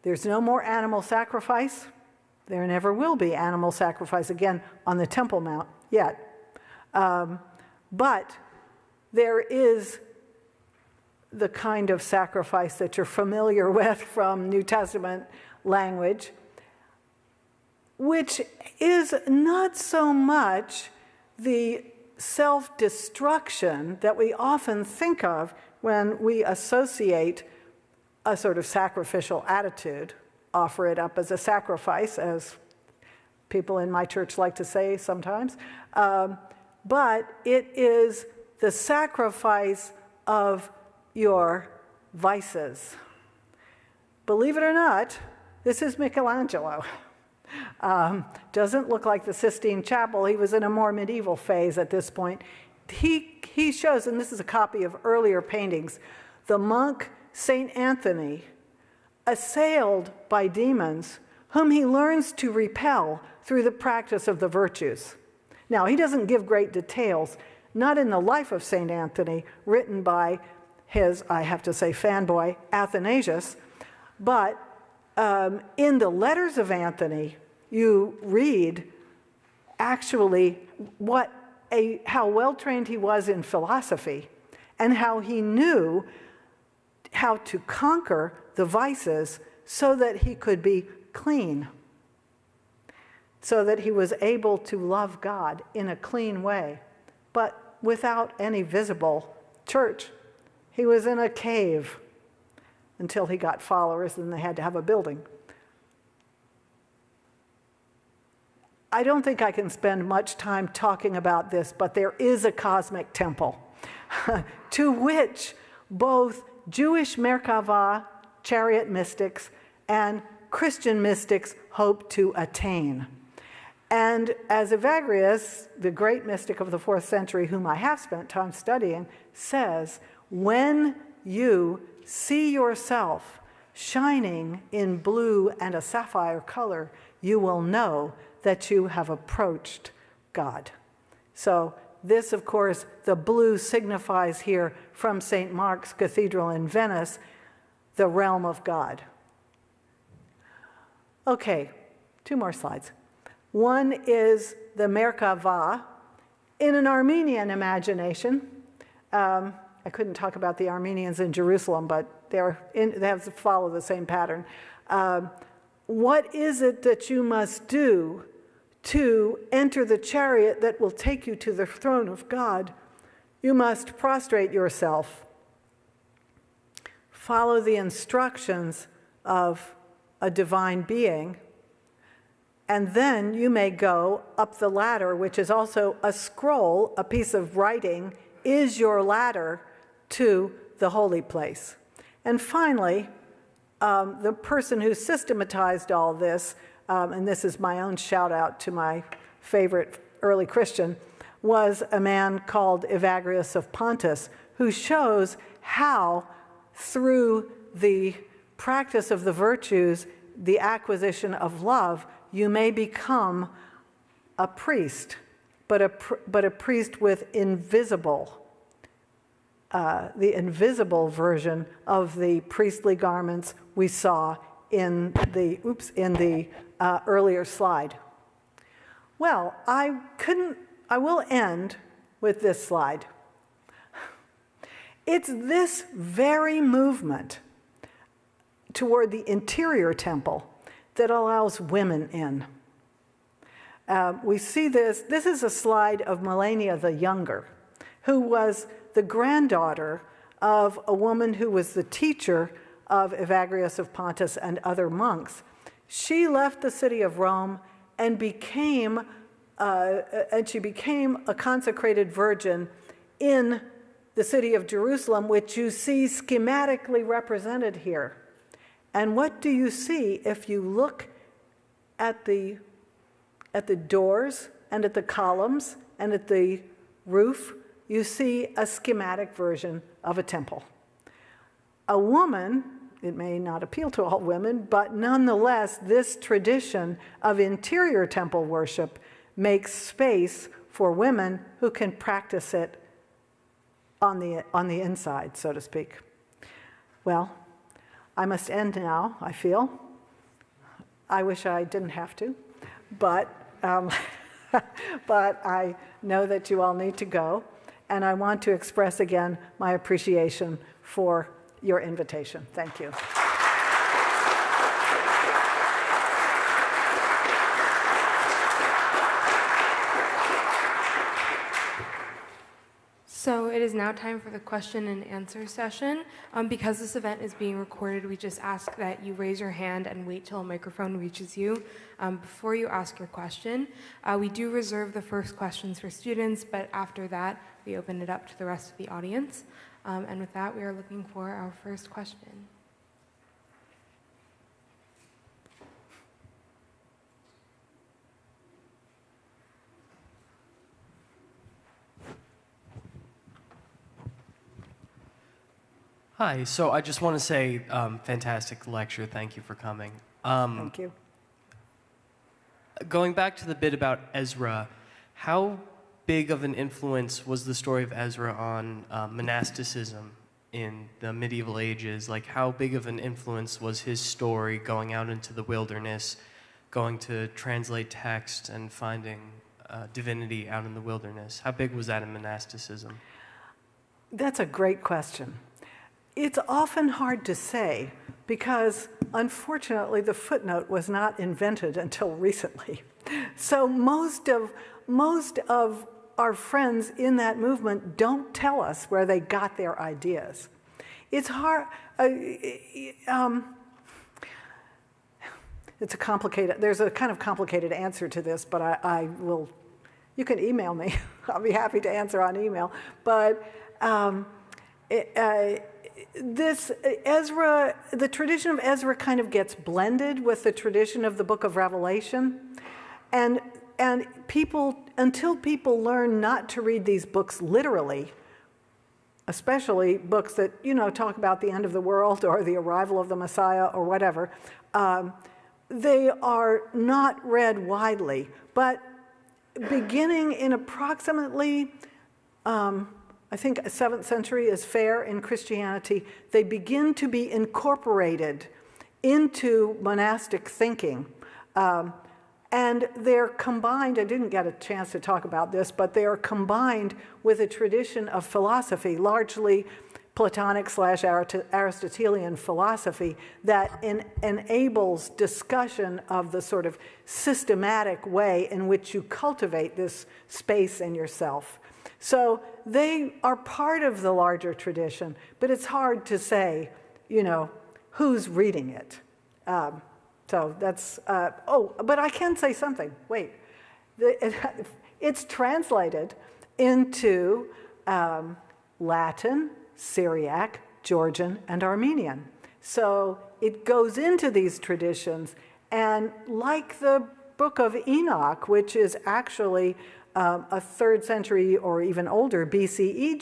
There's no more animal sacrifice. There never will be animal sacrifice again on the Temple Mount yet. But there is the kind of sacrifice that you're familiar with from New Testament language, which is not so much the self-destruction that we often think of when we associate a sort of sacrificial attitude, offer it up as a sacrifice, as people in my church like to say sometimes. But it is the sacrifice of your vices. Believe it or not, this is Michelangelo. Doesn't look like the Sistine Chapel. He was in a more medieval phase at this point. He shows, and this is a copy of earlier paintings, the monk St. Anthony, assailed by demons, whom he learns to repel through the practice of the virtues. Now, he doesn't give great details, not in the life of St. Anthony, written by his, I have to say, fanboy, Athanasius, but in the letters of Anthony, you read actually how well-trained he was in philosophy and how he knew how to conquer the vices so that he could be clean, so that he was able to love God in a clean way, but without any visible church. He was in a cave until he got followers, and they had to have a building. I don't think I can spend much time talking about this, but there is a cosmic temple to which both Jewish Merkava, chariot mystics, and Christian mystics hope to attain. And as Evagrius, the great mystic of the 4th century, whom I have spent time studying, says, when you see yourself shining in blue and a sapphire color, you will know that you have approached God. So this, of course, the blue signifies here from St. Mark's Cathedral in Venice, the realm of God. Okay, 2 more slides. One is the Merkava. In an Armenian imagination, I couldn't talk about the Armenians in Jerusalem, but they have to follow the same pattern. What is it that you must do to enter the chariot that will take you to the throne of God? You must prostrate yourself, follow the instructions of a divine being, and then you may go up the ladder, which is also a scroll, a piece of writing, is your ladder to the holy place. And finally, the person who systematized all this, and this is my own shout out to my favorite early Christian, was a man called Evagrius of Pontus, who shows how through the practice of the virtues, the acquisition of love, you may become a priest, but a priest with invisible, the invisible version of the priestly garments we saw in the earlier slide. Well, I will end with this slide. It's this very movement toward the interior temple that allows women in. We see this is a slide of Melania the Younger, who was the granddaughter of a woman who was the teacher of Evagrius of Pontus and other monks. She left the city of Rome and became a consecrated virgin in the city of Jerusalem, which you see schematically represented here. And what do you see if you look at the doors and at the columns and at the roof? You see a schematic version of a temple. A woman, it may not appeal to all women, but nonetheless, this tradition of interior temple worship makes space for women who can practice it on the inside, so to speak. Well, I must end now, I feel. I wish I didn't have to, but I know that you all need to go, and I want to express again my appreciation for your invitation. Thank you. So it is now time for the question and answer session. Because this event is being recorded, we just ask that you raise your hand and wait till a microphone reaches you before you ask your question. We do reserve the first questions for students, but after that, we open it up to the rest of the audience. And with that, we are looking for our first question. Hi, so I just want to say fantastic lecture. Thank you for coming. Thank you. Going back to the bit about Ezra, how big of an influence was the story of Ezra on monasticism in the medieval ages? Like, how big of an influence was his story going out into the wilderness, going to translate text and finding divinity out in the wilderness? How big was that in monasticism? That's a great question. It's often hard to say because, unfortunately, the footnote was not invented until recently. So most of our friends in that movement don't tell us where they got their ideas. It's hard. It's a complicated. There's a kind of complicated answer to this, but I will. You can email me. I'll be happy to answer on email. But Ezra, the tradition of Ezra kind of gets blended with the tradition of the book of Revelation. And people, until people learn not to read these books literally, especially books that, talk about the end of the world or the arrival of the Messiah or whatever, they are not read widely. But beginning in approximately, I think 7th century is fair in Christianity, they begin to be incorporated into monastic thinking. And they're combined, I didn't get a chance to talk about this, but they are combined with a tradition of philosophy, largely Platonic/Aristotelian philosophy, that enables discussion of the sort of systematic way in which you cultivate this space in yourself. So they are part of the larger tradition, but it's hard to say, who's reading it. So that's, but I can say something. Wait. It's translated into Latin, Syriac, Georgian, and Armenian. So it goes into these traditions, and like the Book of Enoch, which is actually a 3rd century or even older BCE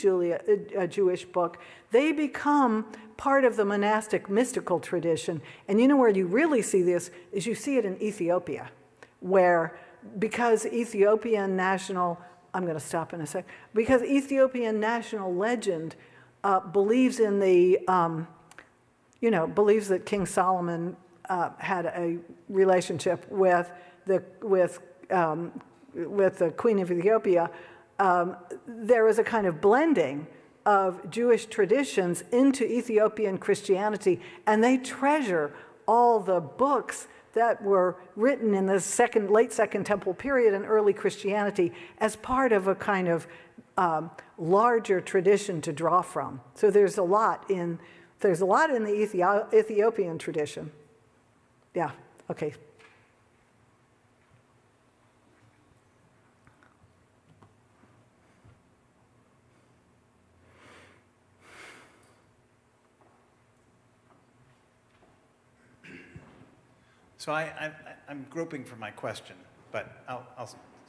Jewish book, they become part of the monastic mystical tradition. And where you really see this is you see it in Ethiopia, where because Ethiopian national, I'm going to stop in a sec, because Ethiopian national legend believes in the, believes that King Solomon had a relationship with the Queen of Ethiopia, there is a kind of blending of Jewish traditions into Ethiopian Christianity, and they treasure all the books that were written in the late Second Temple period and early Christianity as part of a kind of larger tradition to draw from. So there's a lot in the Ethiopian tradition. Yeah. Okay. So I'm groping for my question, but I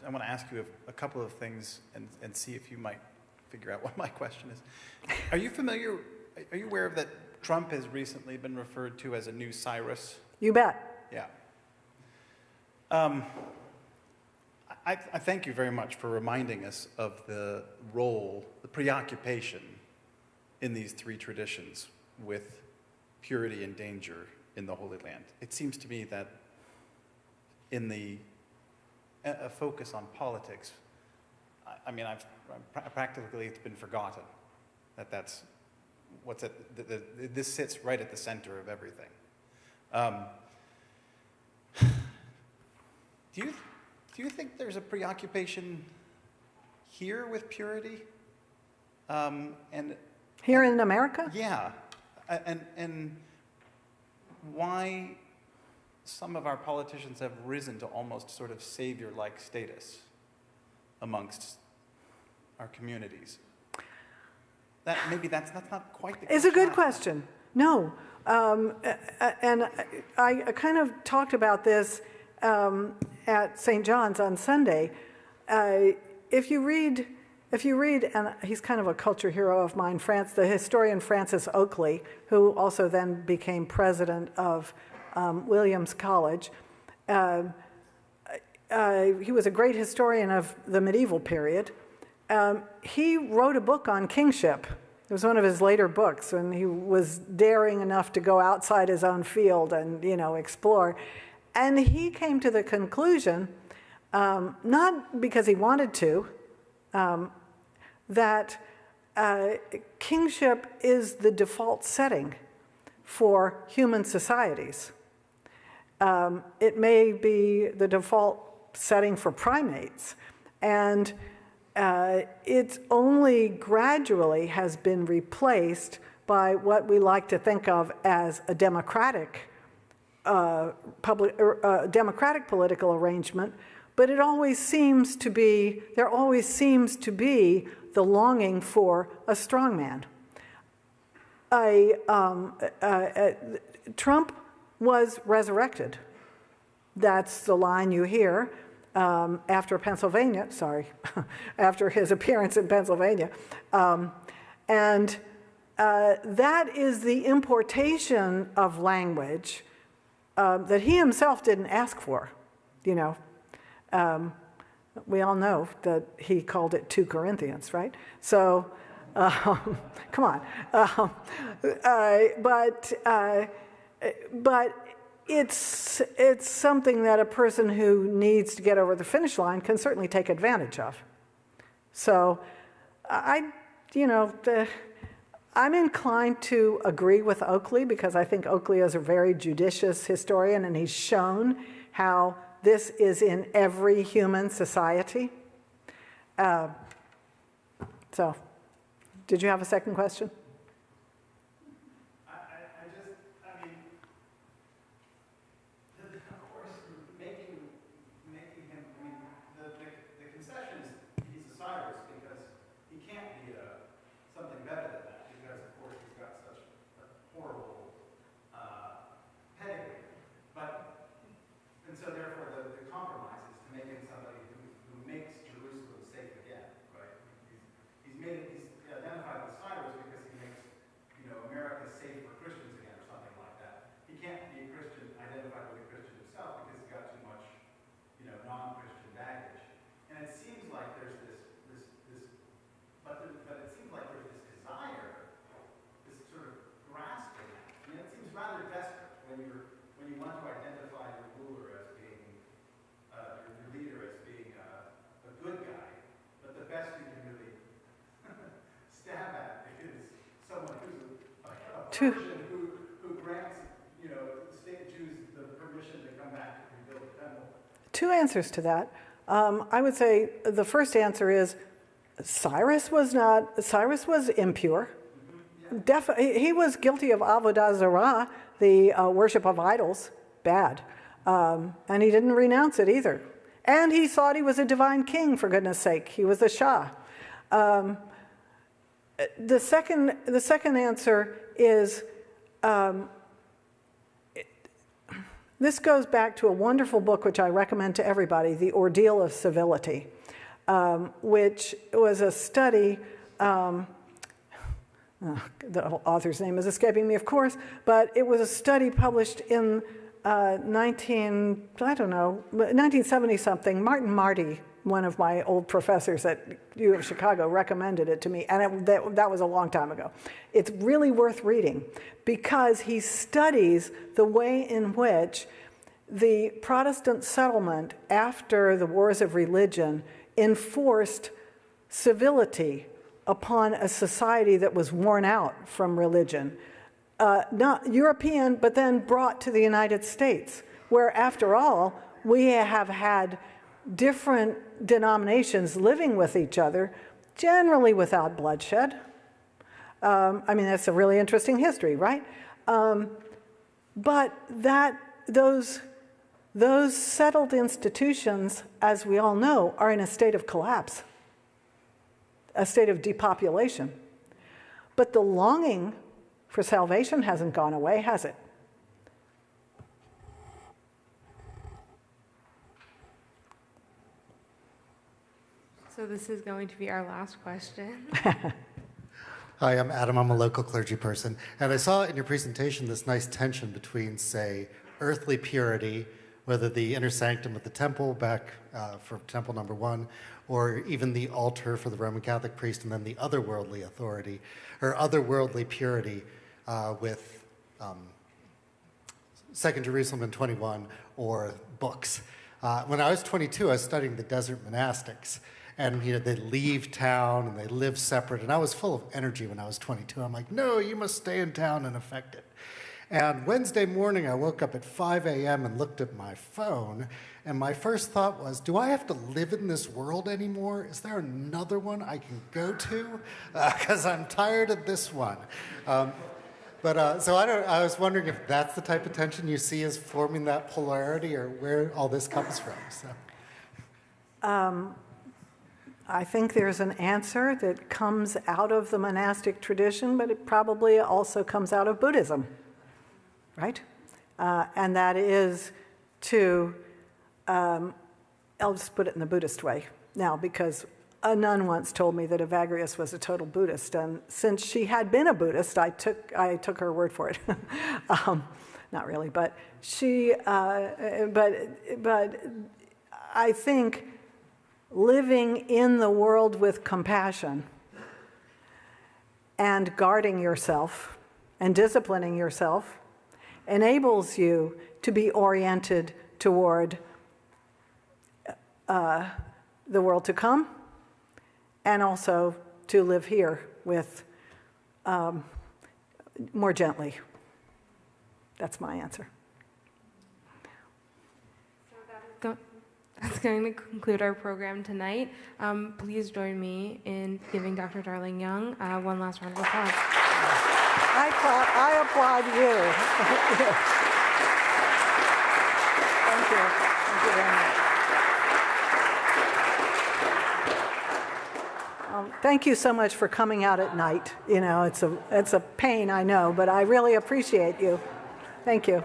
want to ask you a couple of things and see if you might figure out what my question is. Are you aware of that Trump has recently been referred to as a new Cyrus? You bet. Yeah. I thank you very much for reminding us of the role, the preoccupation in these three traditions with purity and danger in the Holy Land. It seems to me that in a focus on politics, practically it's been forgotten that's what's this sits right at the center of everything. Do you think there's a preoccupation here with purity? Here in America? Yeah, and why some of our politicians have risen to almost sort of savior-like status amongst our communities. Maybe that's not quite the question. It's a good question. No. And I kind of talked about this at St. John's on Sunday. If you read, and he's kind of a culture hero of mine, the historian Francis Oakley, who also then became president of Williams College. He was a great historian of the medieval period. He wrote a book on kingship. It was one of his later books, and he was daring enough to go outside his own field and, explore. And he came to the conclusion, not because he wanted to, that kingship is the default setting for human societies. It may be the default setting for primates, and it only gradually has been replaced by what we like to think of as a democratic democratic political arrangement, but there always seems to be the longing for a strongman. Trump was resurrected. That's the line you hear after Pennsylvania, sorry, after his appearance in Pennsylvania. And that is the importation of language that he himself didn't ask for, you know. We all know that he called it 2 Corinthians, right? So, come on. But it's something that a person who needs to get over the finish line can certainly take advantage of. So, I'm inclined to agree with Oakley because I think Oakley is a very judicious historian, and he's shown how this is in every human society. So, did you have a second question? Of course, making him, the concession is he's a Cyrus because he can't be something better than that because, of course, he's got such a horrible pedigree. And so therefore the compromise is to make him somebody who makes Jerusalem safe again, right? He's identified with Cyrus because he makes, America safe for Christians again or something like that. He can't be a Christian, identified with a Christian himself because he's got too much, non-Christian baggage. And it seems like there's but it seems like there's this desire, this sort of grasping. It seems rather desperate when you want to identify your ruler as being, your leader as being a good guy, but the best you can really stab at is someone who's a Persian who grants, state Jews the permission to come back to rebuild the temple. 2 answers to that. I would say the first answer is Cyrus was impure. He was guilty of avodah zarah, the worship of idols, bad. And he didn't renounce it either. And he thought he was a divine king, for goodness sake. He was a Shah. The second answer is, this goes back to a wonderful book which I recommend to everybody, The Ordeal of Civility, which was a study, the author's name is escaping me, of course, but it was a study published in 1970-something. Martin Marty, one of my old professors at U of Chicago, recommended it to me, and that was a long time ago. It's really worth reading because he studies the way in which the Protestant settlement after the wars of religion enforced civility upon a society that was worn out from religion. Not European, but then brought to the United States, where, after all, we have had different denominations living with each other, generally without bloodshed. That's a really interesting history, right? But those settled institutions, as we all know, are in a state of collapse, a state of depopulation. But the longing for salvation hasn't gone away, has it? So this is going to be our last question. Hi, I'm Adam. I'm a local clergy person. And I saw in your presentation this nice tension between, say, earthly purity, whether the inner sanctum of the temple back for temple number 1, or even the altar for the Roman Catholic priest, and then the otherworldly authority, or otherworldly purity with 2nd Jerusalem in 21, or books. When I was 22, I was studying the desert monastics. And they leave town and they live separate. And I was full of energy when I was 22. I'm like, no, you must stay in town and affect it. And Wednesday morning, I woke up at 5 a.m. and looked at my phone. And my first thought was, do I have to live in this world anymore? Is there another one I can go to? Because I'm tired of this one. So I was wondering if that's the type of tension you see as forming that polarity, or where all this comes from. So. I think there's an answer that comes out of the monastic tradition, but it probably also comes out of Buddhism, right? And that is to, I'll just put it in the Buddhist way now, because a nun once told me that Evagrius was a total Buddhist, and since she had been a Buddhist, I took her word for it. Not really, but but I think living in the world with compassion and guarding yourself and disciplining yourself enables you to be oriented toward the world to come, and also to live here with more gently. That's my answer. That's going to conclude our program tonight. Please join me in giving Dr. Darling Young one last round of applause. I applaud you. Thank you. Thank you very much. Thank you so much for coming out at night. You know, it's a pain, I know, but I really appreciate you. Thank you.